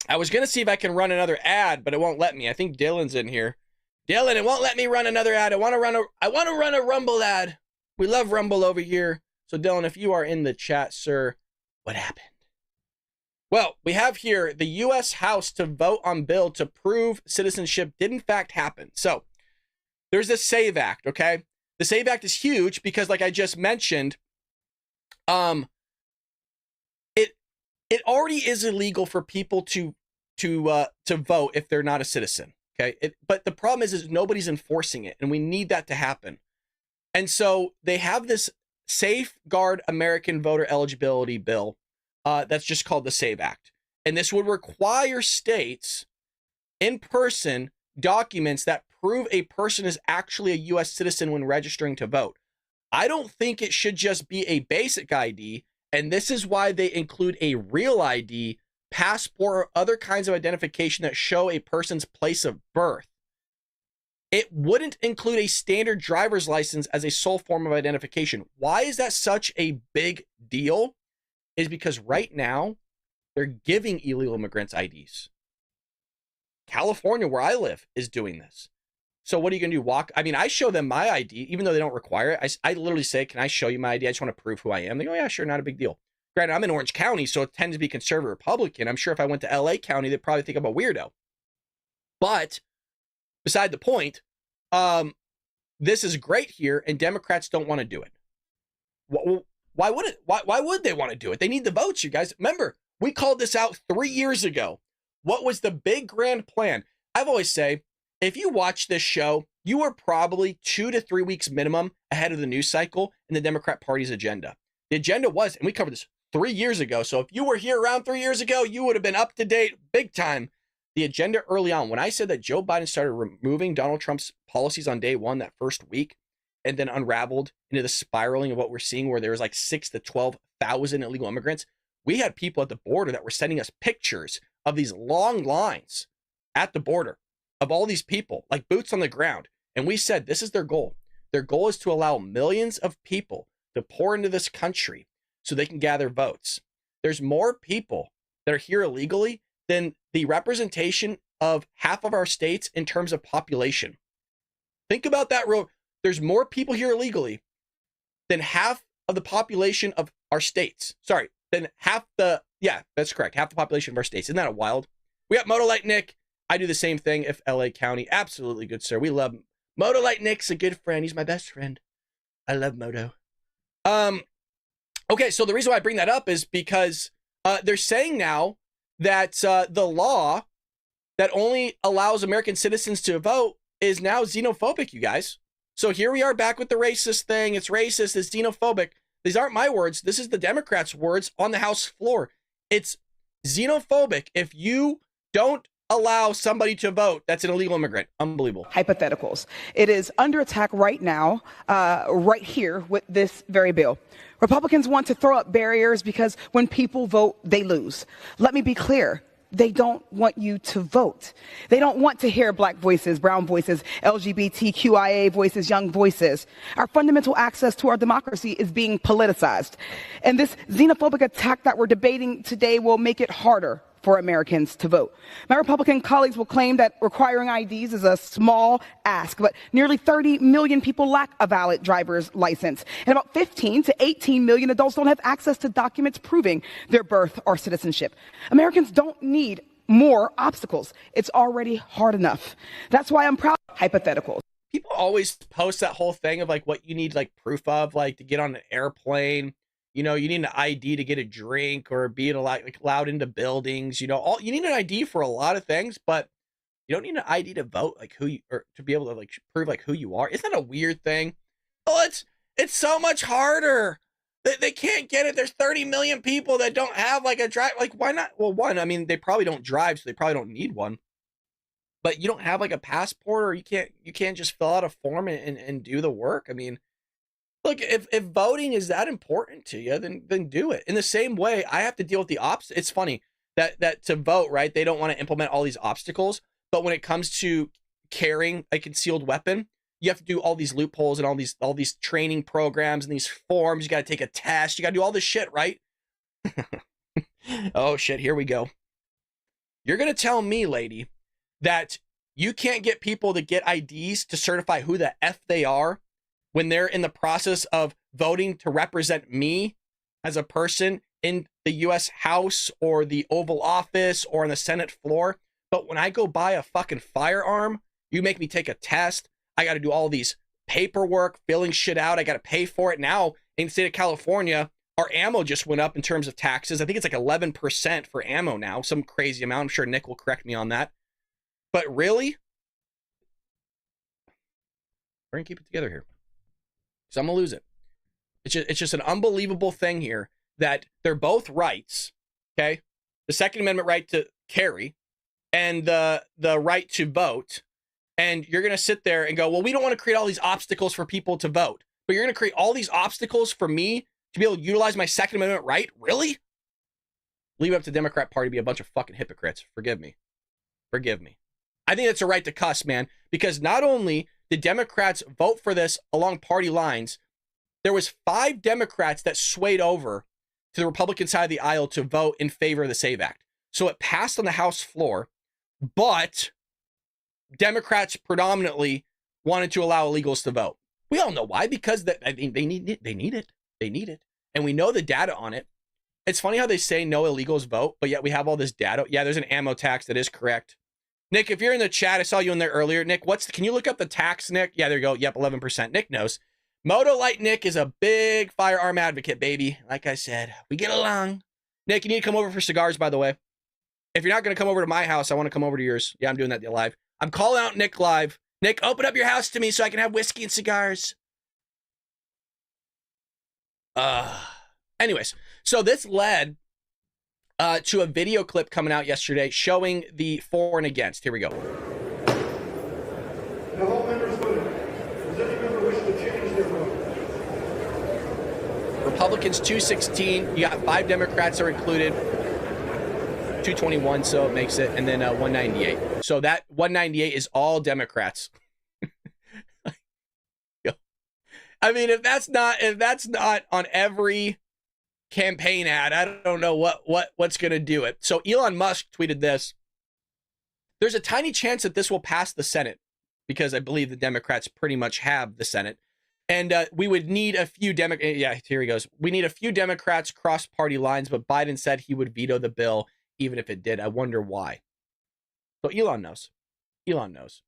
I was going to see if I can run another ad, but it won't let me. I think Dylan's in here. Dylan, it won't let me run another ad. I want to run a Rumble ad. We love Rumble over here. So Dylan, if you are in the chat, sir, what happened? Well, we have here the U.S. House to vote on bill to prove citizenship did in fact happen. So there's the SAVE Act, okay? The SAVE Act is huge because, like I just mentioned, it already is illegal for people to vote if they're not a citizen, okay? But the problem is nobody's enforcing it, and we need that to happen. And so they have this Safeguard American Voter Eligibility Bill. That's just called the SAVE Act. And this would require states in person documents that prove a person is actually a U.S. citizen when registering to vote. I don't think it should just be a basic ID. And this is why they include a real ID, passport, or other kinds of identification that show a person's place of birth. It wouldn't include a standard driver's license as a sole form of identification. Why is that such a big deal? Is because right now they're giving illegal immigrants IDs. California, where I live, is doing this. So what are you going to do? I show them my ID, even though they don't require it. I literally say, can I show you my ID? I just want to prove who I am. They go, yeah, sure, not a big deal. Granted, I'm in Orange County, so it tends to be conservative Republican. I'm sure if I went to LA County, they'd probably think I'm a weirdo. But beside the point, this is great here, and Democrats don't want to do it. Why would they want to do it? They need the votes, you guys. Remember, we called this out 3 years ago. What was the big grand plan? I've always say, if you watch this show, you are probably 2 to 3 weeks minimum ahead of the news cycle in the Democrat Party's agenda. The agenda was, and we covered this 3 years ago, so if you were here around 3 years ago, you would have been up to date big time. The agenda early on, when I said that Joe Biden started removing Donald Trump's policies on day one, that first week, and then unraveled into the spiraling of what we're seeing, where there was like 6,000 to 12,000 illegal immigrants, we had people at the border that were sending us pictures of these long lines at the border of all these people, like boots on the ground. And we said, this is their goal. Their goal is to allow millions of people to pour into this country so they can gather votes. There's more people that are here illegally than the representation of half of our states in terms of population. Think about that. There's more people here illegally than half of the population of our states. Sorry, than half the, yeah, that's correct. Half the population of our states. Isn't that a wild? We got Motolite Nick. I do the same thing if LA County. Absolutely, good sir. We love Moto Light Nick's a good friend. He's my best friend. I love Moto. Okay, so the reason why I bring that up is because they're saying now that the law that only allows American citizens to vote is now xenophobic, you guys. So here we are back with the racist thing. It's racist, it's xenophobic. These aren't my words. This is the Democrats' words on the House floor. It's xenophobic if you don't allow somebody to vote that's an illegal immigrant. Unbelievable. Hypotheticals. It is under attack right now, right here with this very bill. Republicans want to throw up barriers because when people vote, they lose. Let me be clear. They don't want you to vote. They don't want to hear black voices, brown voices, LGBTQIA voices, young voices. Our fundamental access to our democracy is being politicized. And this xenophobic attack that we're debating today will make it harder for Americans to vote. My Republican colleagues will claim that requiring IDs is a small ask, but nearly 30 million people lack a valid driver's license, and about 15 to 18 million adults don't have access to documents proving their birth or citizenship. Americans don't need more obstacles. It's already hard enough. That's why I'm proud of hypotheticals. People always post that whole thing of like what you need like proof of, like to get on an airplane. You know, you need an ID to get a drink or be allowed into buildings. You know, you need an ID for a lot of things, but you don't need an ID to vote, like who you, or to be able to like prove like who you are. Isn't that a weird thing? Oh, it's so much harder. They can't get it. There's 30 million people that don't have like a drive. Like, why not? Well, one, I mean, they probably don't drive, so they probably don't need one. But you don't have like a passport, or you can't just fill out a form and do the work. I mean, look, if voting is that important to you, then do it. In the same way, I have to deal with the opposite. It's funny that to vote, right, they don't want to implement all these obstacles, but when it comes to carrying a concealed weapon, you have to do all these loopholes and all these training programs and these forms. You got to take a test. You got to do all this shit, right? Oh shit, here we go. You're gonna tell me, lady, that you can't get people to get IDs to certify who the F they are when they're in the process of voting to represent me as a person in the U.S. House or the Oval Office or on the Senate floor. But when I go buy a fucking firearm, you make me take a test. I got to do all these paperwork, filling shit out. I got to pay for it. Now, in the state of California, our ammo just went up in terms of taxes. I think it's like 11% for ammo now, some crazy amount. I'm sure Nick will correct me on that. But really? We're going to keep it together here. So I'm gonna lose it. It's just an unbelievable thing here that they're both rights, okay? The Second Amendment right to carry and the right to vote. And you're gonna sit there and go, well, we don't want to create all these obstacles for people to vote, but you're gonna create all these obstacles for me to be able to utilize my Second Amendment right? Really? Leave it up to the Democrat Party to be a bunch of fucking hypocrites. Forgive me. Forgive me. I think it's a right to cuss, man, because not only the Democrats vote for this along party lines, there was 5 Democrats that swayed over to the Republican side of the aisle to vote in favor of the SAVE Act. So it passed on the House floor, but Democrats predominantly wanted to allow illegals to vote. We all know why, because they need it. They need it. And we know the data on it. It's funny how they say no illegals vote, but yet we have all this data. Yeah, there's an ammo tax. That is correct. Nick, if you're in the chat, I saw you in there earlier. Nick, can you look up the tax, Nick? Yeah, there you go. Yep, 11%. Nick knows. Moto Light Nick is a big firearm advocate, baby. Like I said, we get along. Nick, you need to come over for cigars, by the way. If you're not going to come over to my house, I want to come over to yours. Yeah, I'm doing that live. I'm calling out Nick live. Nick, open up your house to me so I can have whiskey and cigars. Anyways, so this led to a video clip coming out yesterday showing the for and against. Here we go. The whole members voted. Does any member wish to change their vote? Republicans 216. You got 5 Democrats are included. 221, so it makes it, and then 198. So that 198 is all Democrats. I mean, if that's not on every campaign ad, I don't know what's going to do it. So Elon Musk tweeted this. There's a tiny chance that this will pass the Senate because I believe the Democrats pretty much have the Senate. And we would need a few yeah, here he goes. We need a few Democrats cross party lines, but Biden said he would veto the bill even if it did. I wonder why. So Elon knows. Elon knows.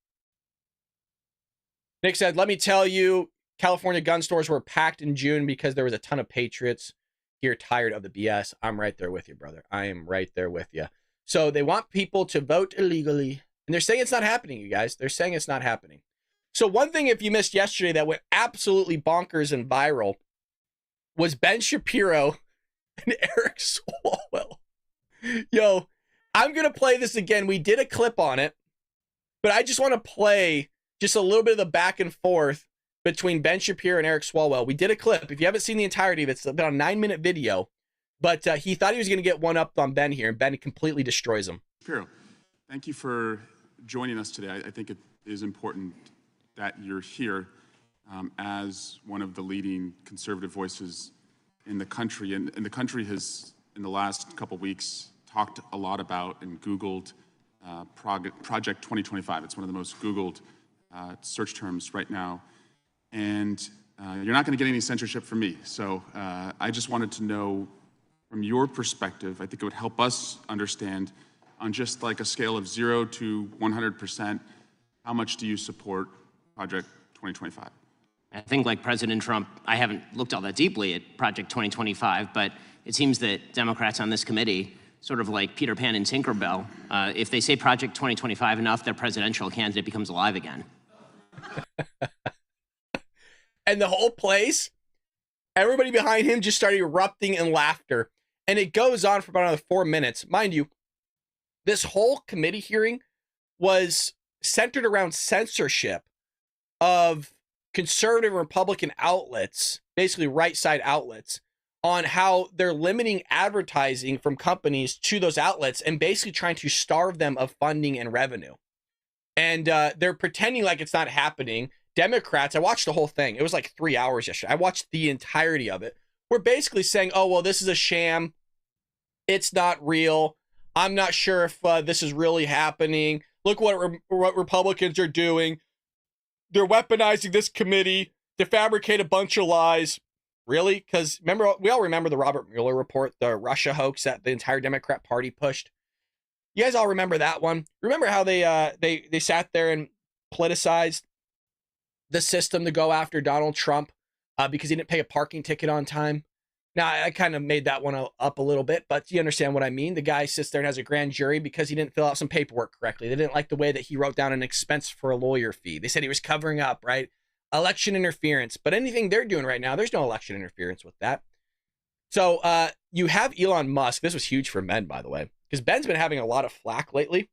Nick said, let me tell you, California gun stores were packed in June because there was a ton of patriots here tired of the BS. I'm right there with you, brother. I am right there with you. So they want people to vote illegally. And they're saying it's not happening, you guys. They're saying it's not happening. So one thing, if you missed yesterday, that went absolutely bonkers and viral was Ben Shapiro and Eric Swalwell. Yo, I'm going to play this again. We did a clip on it, but I just want to play just a little bit of the back and forth between Ben Shapiro and Eric Swalwell. We did a clip. If you haven't seen the entirety of it, it's about a 9-minute video, but he thought he was going to get one up on Ben here, and Ben completely destroys him. Shapiro, thank you for joining us today. I think it is important that you're here as one of the leading conservative voices in the country. And the country has, in the last couple of weeks, talked a lot about and Googled Project 2025. It's one of the most Googled search terms right now. And you're not going to get any censorship from me. So I just wanted to know, from your perspective, I think it would help us understand, on just like a scale of 0 to 100%, how much do you support Project 2025? I think, like President Trump, I haven't looked all that deeply at Project 2025, but it seems that Democrats on this committee, sort of like Peter Pan and Tinkerbell, if they say Project 2025 enough, their presidential candidate becomes alive again. And the whole place, everybody behind him just started erupting in laughter. And it goes on for about another 4 minutes. Mind you, this whole committee hearing was centered around censorship of conservative Republican outlets, basically right side outlets, on how they're limiting advertising from companies to those outlets and basically trying to starve them of funding and revenue. And they're pretending like it's not happening. Democrats, I watched the whole thing. It was like 3 hours yesterday. I watched the entirety of it. We're basically saying, oh, well, this is a sham. It's not real. I'm not sure if this is really happening. Look what Republicans are doing. They're weaponizing this committee to fabricate a bunch of lies. Really? Because remember, we all remember the Robert Mueller report, the Russia hoax that the entire Democrat Party pushed. You guys all remember that one? Remember how they sat there and politicized the system to go after Donald Trump because he didn't pay a parking ticket on time? Now, I kind of made that one up a little bit, but you understand what I mean. The guy sits there and has a grand jury because he didn't fill out some paperwork correctly. They didn't like the way that he wrote down an expense for a lawyer fee. They said he was covering up, right? Election interference. But anything they're doing right now, there's no election interference with that. So you have Elon Musk. This was huge for Ben, by the way, because Ben's been having a lot of flack lately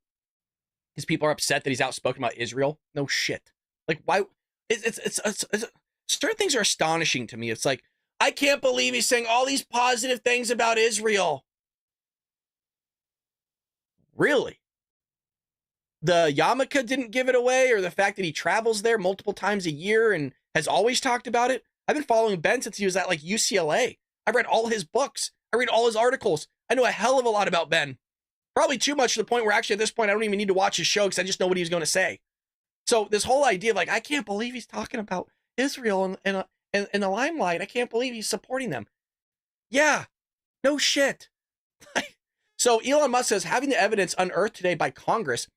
because people are upset that he's outspoken about Israel. No shit. Like, why? It's certain things are astonishing to me. It's like, I can't believe he's saying all these positive things about Israel. Really? The yarmulke didn't give it away, or the fact that he travels there multiple times a year and has always talked about it? I've been following Ben since he was at like UCLA. I've read all his books. I read all his articles. I know a hell of a lot about Ben. Probably too much to the point where actually at this point I don't even need to watch his show because I just know what he was going to say. So this whole idea of like, I can't believe he's talking about Israel and in the limelight. I can't believe he's supporting them. Yeah, no shit. So Elon Musk says, having the evidence unearthed today by Congress,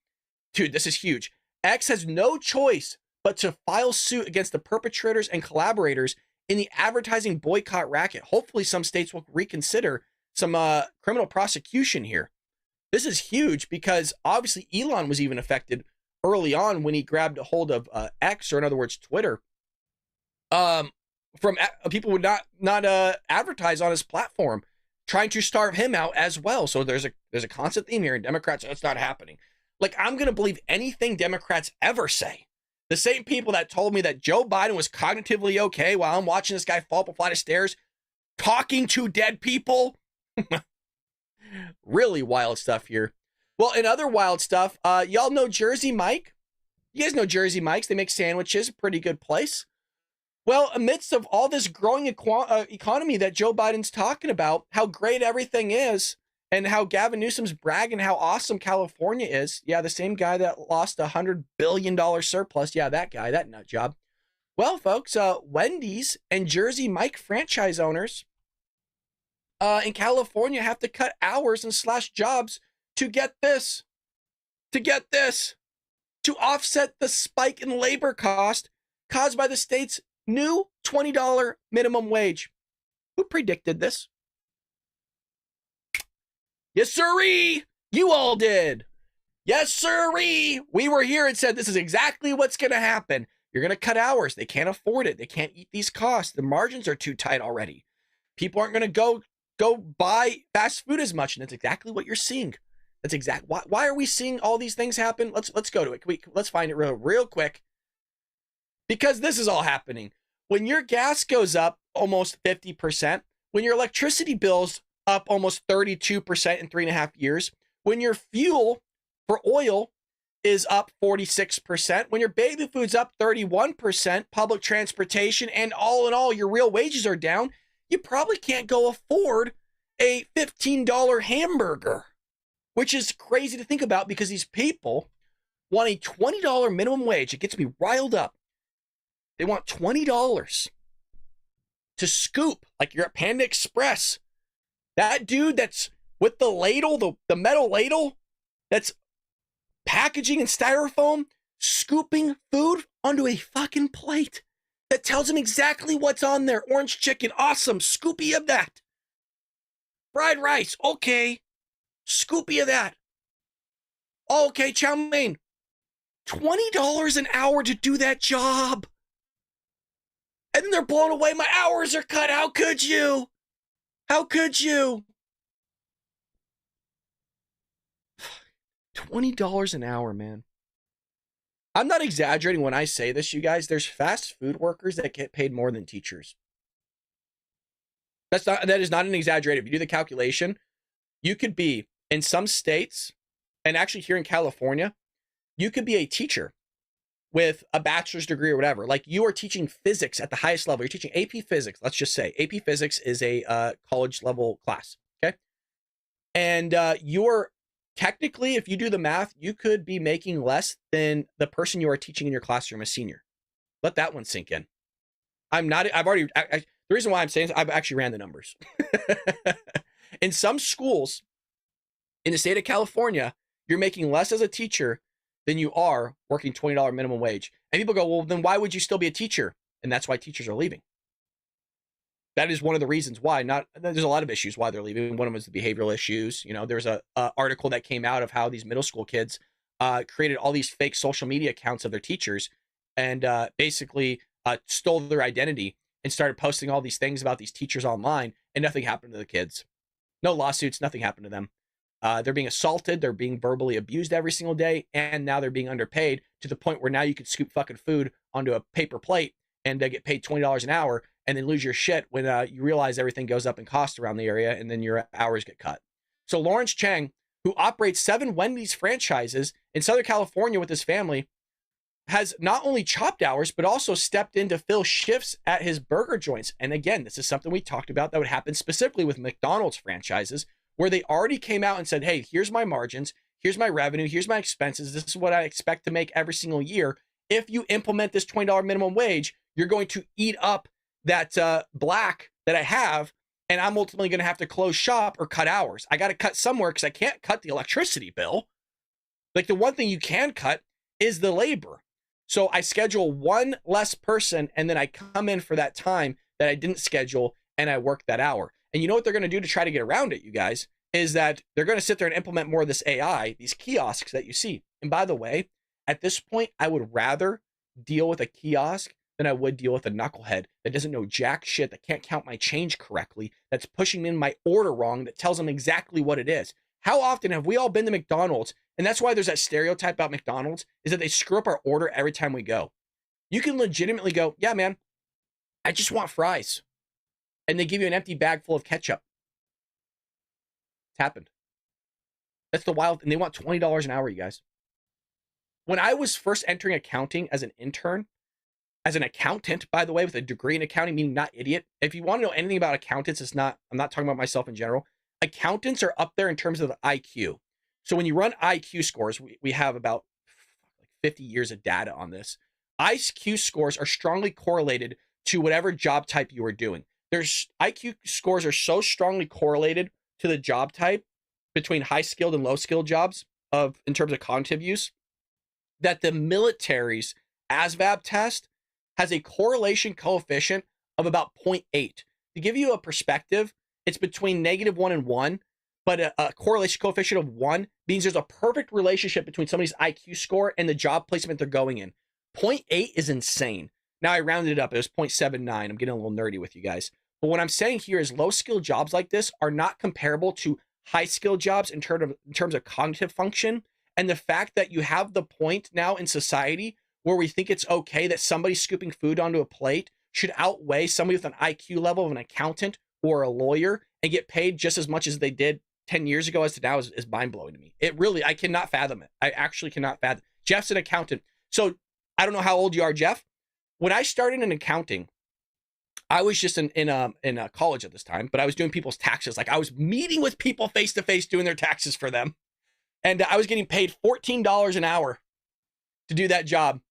dude, this is huge. X has no choice but to file suit against the perpetrators and collaborators in the advertising boycott racket. Hopefully some states will reconsider some criminal prosecution here. This is huge because obviously Elon was even affected early on when he grabbed a hold of X, or in other words, Twitter, from people would not advertise on his platform, trying to starve him out as well. So there's a constant theme here, and Democrats, it's not happening. Like, I'm going to believe anything Democrats ever say. The same people that told me that Joe Biden was cognitively okay while I'm watching this guy fall up a flight of stairs, talking to dead people. Really wild stuff here. Well, in other wild stuff, y'all know Jersey Mike? You guys know Jersey Mike's. They make sandwiches, a pretty good place. Well, amidst of all this growing economy that Joe Biden's talking about, how great everything is, and how Gavin Newsom's bragging how awesome California is. Yeah, the same guy that lost $100 billion surplus. Yeah, that guy, that nut job. Well, folks, Wendys and Jersey Mike franchise owners in California have to cut hours and slash jobs to get this to get this, to offset the spike in labor cost caused by the state's new $20 minimum wage. Who predicted this? Yes, sirree! You all did. Yes, sirree! We were here and said this is exactly what's going to happen. You're going to cut hours. They can't afford it. They can't eat these costs. The margins are too tight already. People aren't going to go buy fast food as much, and that's exactly what you're seeing. That's exact. Why are we seeing all these things happen? Let's go to it. Let's find it real quick. Because this is all happening. When your gas goes up almost 50%, when your electricity bills up almost 32% in 3.5 years, when your fuel for oil is up 46%, when your baby food's up 31%, public transportation, and all in all, your real wages are down, you probably can't go afford a $15 hamburger, which is crazy to think about because these people want a $20 minimum wage. It gets me riled up. They want $20 to scoop, like you're at Panda Express. That dude that's with the ladle, the metal ladle, that's packaging in styrofoam, scooping food onto a fucking plate that tells him exactly what's on there. Orange chicken, awesome, scoopy of that. Fried rice, okay, scoopy of that. Okay, chow mein, $20 an hour to do that job. And then they're blown away. My hours are cut. How could you? How could you? $20 an hour, man. I'm not exaggerating when I say this, you guys. There's fast food workers that get paid more than teachers. That is not an exaggeration. If you do the calculation, you could be in some states, and actually here in California, you could be a teacher with a bachelor's degree or whatever. Like you are teaching physics at the highest level. You're teaching AP physics. Let's just say AP physics is a college level class. Okay. And you're technically, if you do the math, you could be making less than the person you are teaching in your classroom, a senior. Let that one sink in. The reason why I'm saying this, I've actually ran the numbers. In some schools in the state of California, you're making less as a teacher than you are working $20 minimum wage. And people go, well, then why would you still be a teacher? And that's why teachers are leaving. That is one of the reasons why. There's a lot of issues why they're leaving. One of them is the behavioral issues. You know, there's a article that came out of how these middle school kids created all these fake social media accounts of their teachers and basically stole their identity and started posting all these things about these teachers online, and nothing happened to the kids. No lawsuits, nothing happened to them. They're being assaulted, they're being verbally abused every single day, and now they're being underpaid to the point where now you could scoop fucking food onto a paper plate and get paid $20 an hour and then lose your shit when you realize everything goes up in cost around the area and then your hours get cut. So Lawrence Chang, who operates 7 Wendys franchises in Southern California with his family, has not only chopped hours, but also stepped in to fill shifts at his burger joints. And again, this is something we talked about that would happen specifically with McDonald's franchises, where they already came out and said, hey, here's my margins, here's my revenue, here's my expenses, this is what I expect to make every single year. If you implement this $20 minimum wage, you're going to eat up that black that I have, and I'm ultimately going to have to close shop or cut hours. I got to cut somewhere because I can't cut the electricity bill. Like the one thing you can cut is the labor. So I schedule one less person, and then I come in for that time that I didn't schedule, and I work that hour. And you know what they're going to do to try to get around it, you guys, is that they're going to sit there and implement more of this AI, these kiosks that you see. And by the way, at this point, I would rather deal with a kiosk than I would deal with a knucklehead that doesn't know jack shit, that can't count my change correctly, that's pushing in my order wrong, that tells them exactly what it is. How often have we all been to McDonald's? And that's why there's that stereotype about McDonald's, is that they screw up our order every time we go. You can legitimately go, yeah, man, I just want fries. And they give you an empty bag full of ketchup. It's happened. That's the wild, and they want $20 an hour, you guys. When I was first entering accounting as an intern, as an accountant, by the way, with a degree in accounting, meaning not idiot. If you want to know anything about accountants, I'm not talking about myself in general. Accountants are up there in terms of the IQ. So when you run IQ scores, we have about 50 years of data on this. IQ scores are strongly correlated to whatever job type you are doing. There's IQ scores are so strongly correlated to the job type between high skilled and low skilled jobs. in terms of cognitive use, that the military's ASVAB test has a correlation coefficient of about 0.8. To give you a perspective, it's between -1 and 1, but a correlation coefficient of 1 means there's a perfect relationship between somebody's IQ score and the job placement they're going in. 0.8 is insane. Now I rounded it up. It was 0.79. I'm getting a little nerdy with you guys. But what I'm saying here is low-skill jobs like this are not comparable to high-skill jobs in terms of cognitive function. And the fact that you have the point now in society where we think it's okay that somebody scooping food onto a plate should outweigh somebody with an IQ level of an accountant or a lawyer and get paid just as much as they did 10 years ago as to now is mind-blowing to me. It really, I cannot fathom it. I actually cannot fathom. Jeff's an accountant. So I don't know how old you are, Jeff. When I started in accounting, I was just in college at this time, but I was doing people's taxes. Like I was meeting with people face to face doing their taxes for them. And I was getting paid $14 an hour to do that job.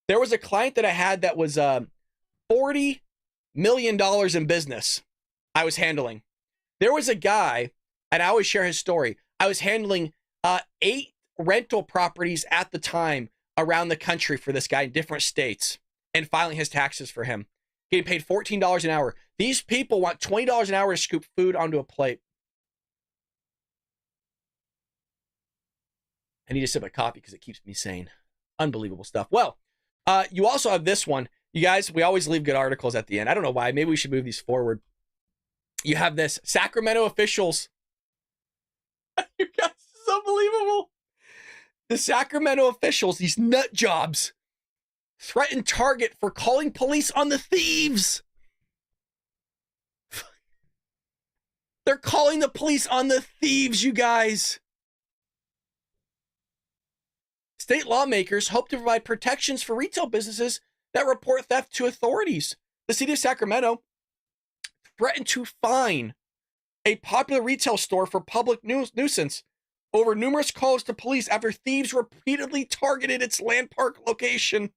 There was a client that I had that was $40 million in business I was handling. There was a guy, and I always share his story. I was handling 8 rental properties at the time around the country for this guy in different states and filing his taxes for him. Getting paid $14 an hour. These people want $20 an hour to scoop food onto a plate. I need to sip a coffee because it keeps me sane. Unbelievable stuff. Well, you also have this one. You guys, we always leave good articles at the end. I don't know why. Maybe we should move these forward. You have this. Sacramento officials. You guys, this is unbelievable. The Sacramento officials, these nut jobs, threatened Target for calling police on the thieves. They're calling the police on the thieves, you guys. State lawmakers hope to provide protections for retail businesses that report theft to authorities. The city of Sacramento threatened to fine a popular retail store for public nuisance over numerous calls to police after thieves repeatedly targeted its Land Park location.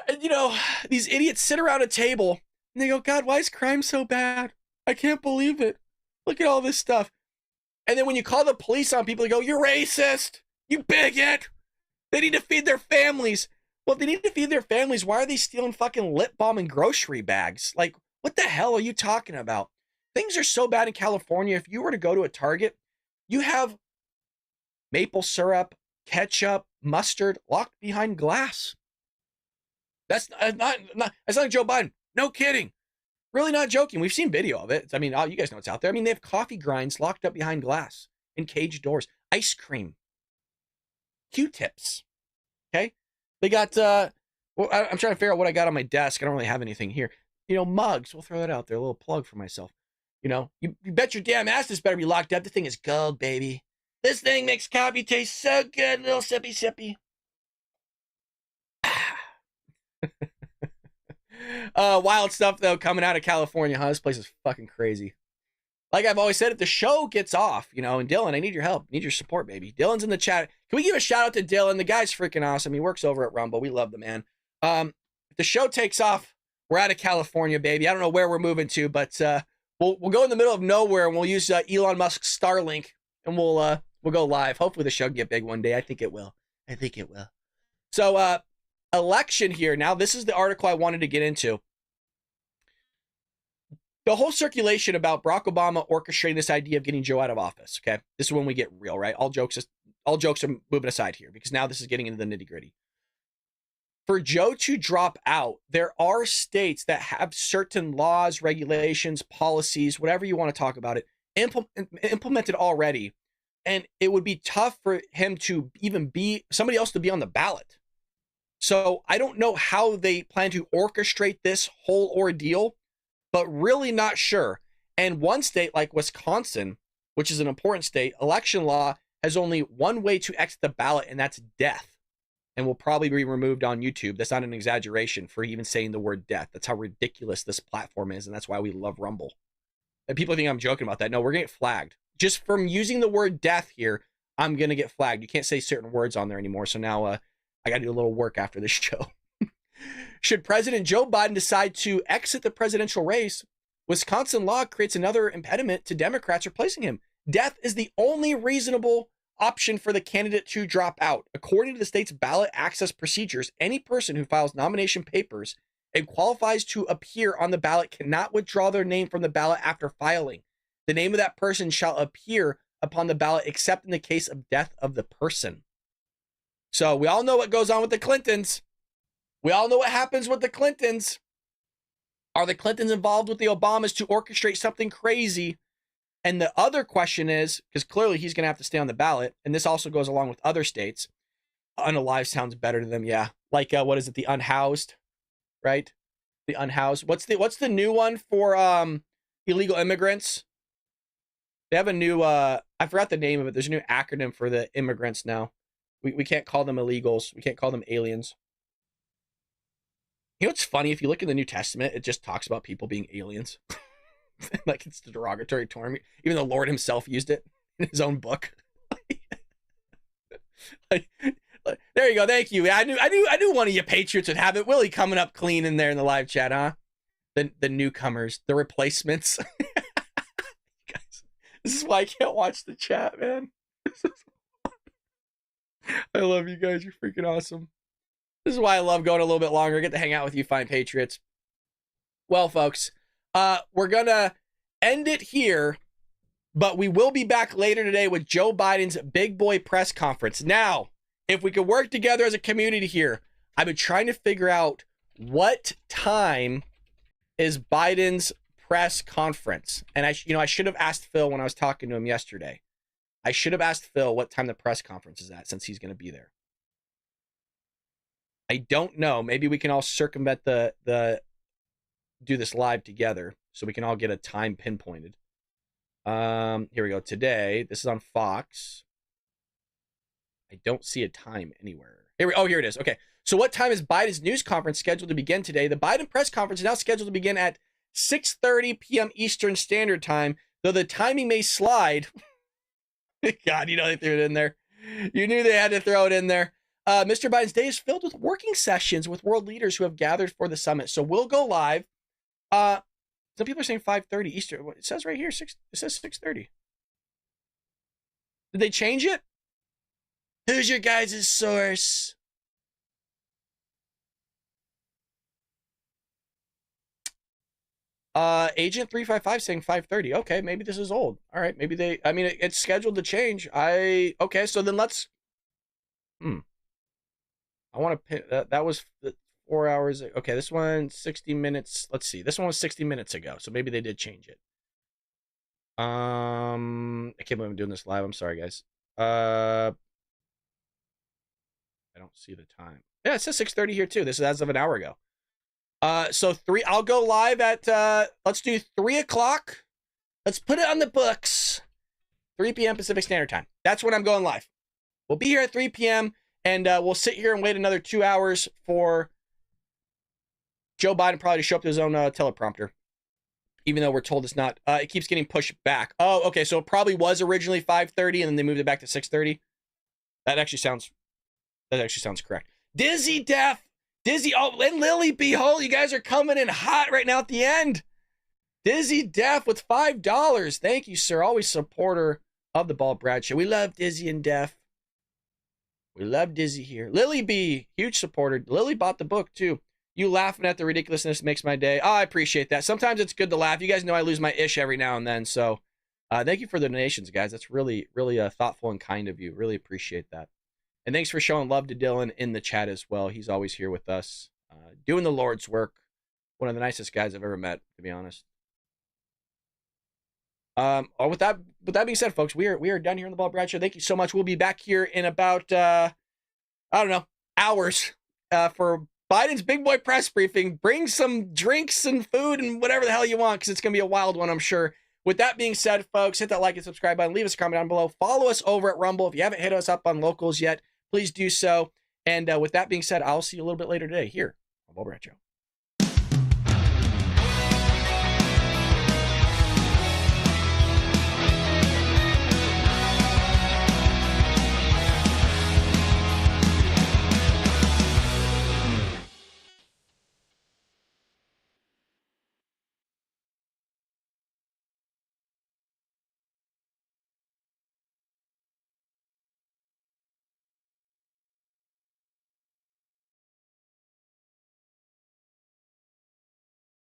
And you know, these idiots sit around a table and they go, God, why is crime so bad? I can't believe it. Look at all this stuff. And then when you call the police on people, they go, you're racist. You bigot. They need to feed their families. Well, if they need to feed their families, why are they stealing fucking lip balm and grocery bags? Like, what the hell are you talking about? Things are so bad in California. If you were to go to a Target, you have maple syrup, ketchup, mustard locked behind glass. That's not Joe Biden. No kidding. Really not joking. We've seen video of it. I mean, you guys know it's out there. I mean, they have coffee grinds locked up behind glass in caged doors. Ice cream. Q-tips. Okay? They got, well, I'm trying to figure out what I got on my desk. I don't really have anything here. You know, mugs. We'll throw that out there. A little plug for myself. You know, you bet your damn ass this better be locked up. The thing is gold, baby. This thing makes coffee taste so good. Little sippy sippy. Wild stuff, though, coming out of California, huh? This place is fucking crazy. Like I've always said, if the show gets off, you know, and Dylan, I need your help. I need your support, baby. Dylan's in the chat. Can we give a shout out to Dylan? The guy's freaking awesome. He works over at Rumble. We love the man. If the show takes off, we're out of California, baby. I don't know where we're moving to, but we'll go in the middle of nowhere and we'll use Elon Musk's Starlink and we'll go live. Hopefully the show can get big one day. I think it will. I think it will. So, election here. Now, this is the article I wanted to get into. The whole circulation about Barack Obama orchestrating this idea of getting Joe out of office. Okay, this is when we get real, right? All jokes are moving aside here because now this is getting into the nitty gritty. For Joe to drop out, there are states that have certain laws, regulations, policies, whatever you want to talk about it, implemented already, and it would be tough for him to even be somebody else to be on the ballot. So I don't know how they plan to orchestrate this whole ordeal, but really not sure. And one state like Wisconsin, which is an important state, election law has only one way to exit the ballot, and that's death. And will probably be removed on YouTube. That's not an exaggeration for even saying the word death. That's how ridiculous this platform is, and that's why we love Rumble. And people think I'm joking about that. No, we're going to get flagged. Just from using the word death here, I'm going to get flagged. You can't say certain words on there anymore, so now I got to do a little work after this show. Should President Joe Biden decide to exit the presidential race, Wisconsin law creates another impediment to Democrats replacing him. Death is the only reasonable option for the candidate to drop out. According to the state's ballot access procedures, any person who files nomination papers and qualifies to appear on the ballot cannot withdraw their name from the ballot after filing. The name of that person shall appear upon the ballot except in the case of death of the person. So we all know what goes on with the Clintons. We all know what happens with the Clintons. Are the Clintons involved with the Obamas to orchestrate something crazy? And the other question is, because clearly he's going to have to stay on the ballot, and this also goes along with other states. Unalive sounds better to them, yeah. Like, what is it, the unhoused, right? The unhoused. What's the new one for illegal immigrants? They have a new, I forgot the name of it. There's a new acronym for the immigrants now. We can't call them illegals. We can't call them aliens. You know what's funny? If you look in the New Testament, it just talks about people being aliens. Like it's the derogatory term, even the Lord himself used it in his own book. like, there you go. Thank you. I knew one of you patriots would have it. Willie coming up clean in there in the live chat, huh? The newcomers, the replacements. Guys, this is why I can't watch the chat, man. I love you guys. You're freaking awesome. This is why I love going a little bit longer. I get to hang out with you fine patriots. Well, folks, we're going to end it here, but we will be back later today with Joe Biden's big boy press conference. Now, if we could work together as a community here, I've been trying to figure out what time is Biden's press conference. And I should have asked Phil when I was talking to him yesterday. I should have asked Phil what time the press conference is at since he's going to be there. I don't know. Maybe we can all circumvent the do this live together so we can all get a time pinpointed. Here we go. Today, this is on Fox. I don't see a time anywhere. Here it is. Okay. So what time is Biden's news conference scheduled to begin today? The Biden press conference is now scheduled to begin at 6:30 p.m. Eastern Standard Time, though the timing may slide. God, they threw it in there. You knew they had to throw it in there. Mr. Biden's day is filled with working sessions with world leaders who have gathered for the summit. So we'll go live. Some people are saying 5:30 Eastern. It says right here, it says 6:30. Did they change it? Who's your guys' source? Agent 355 saying 5:30. Okay, maybe this is old. All right, maybe it's scheduled to change. Okay, so then let's. I want to pin that was 4 hours. Okay, this one 60 minutes. Let's see. This one was 60 minutes ago, so maybe they did change it. I can't believe I'm doing this live. I'm sorry, guys. I don't see the time. Yeah, it says 6:30 here too. This is as of an hour ago. So I'll go live at let's do 3 o'clock. Let's put it on the books. 3 p.m. Pacific Standard Time. That's when I'm going live. We'll be here at 3 p.m. and we'll sit here and wait another 2 hours for Joe Biden probably to show up to his own teleprompter. Even though we're told it's not. It keeps getting pushed back. Oh, okay. So it probably was originally 5:30 and then they moved it back to 6:30. That actually sounds correct. Dizzy Def. Dizzy, oh, and Lily B. Hole, you guys are coming in hot right now at the end. Dizzy Def with $5. Thank you, sir. Always supporter of the Bald Brad Show. We love Dizzy and Def. We love Dizzy here. Lily B, huge supporter. Lily bought the book, too. You laughing at the ridiculousness makes my day. Oh, I appreciate that. Sometimes it's good to laugh. You guys know I lose my ish every now and then. So thank you for the donations, guys. That's really, really thoughtful and kind of you. Really appreciate that. And thanks for showing love to Dylan in the chat as well. He's always here with us, doing the Lord's work. One of the nicest guys I've ever met, to be honest. With that being said, folks, we are done here on the Bald Brad Show. Thank you so much. We'll be back here in about hours for Biden's big boy press briefing. Bring some drinks and food and whatever the hell you want, because it's gonna be a wild one, I'm sure. With that being said, folks, hit that like and subscribe button. Leave us a comment down below. Follow us over at Rumble. If you haven't hit us up on Locals yet, please do so. And with that being said, I'll see you a little bit later today here on Bald Brad Show.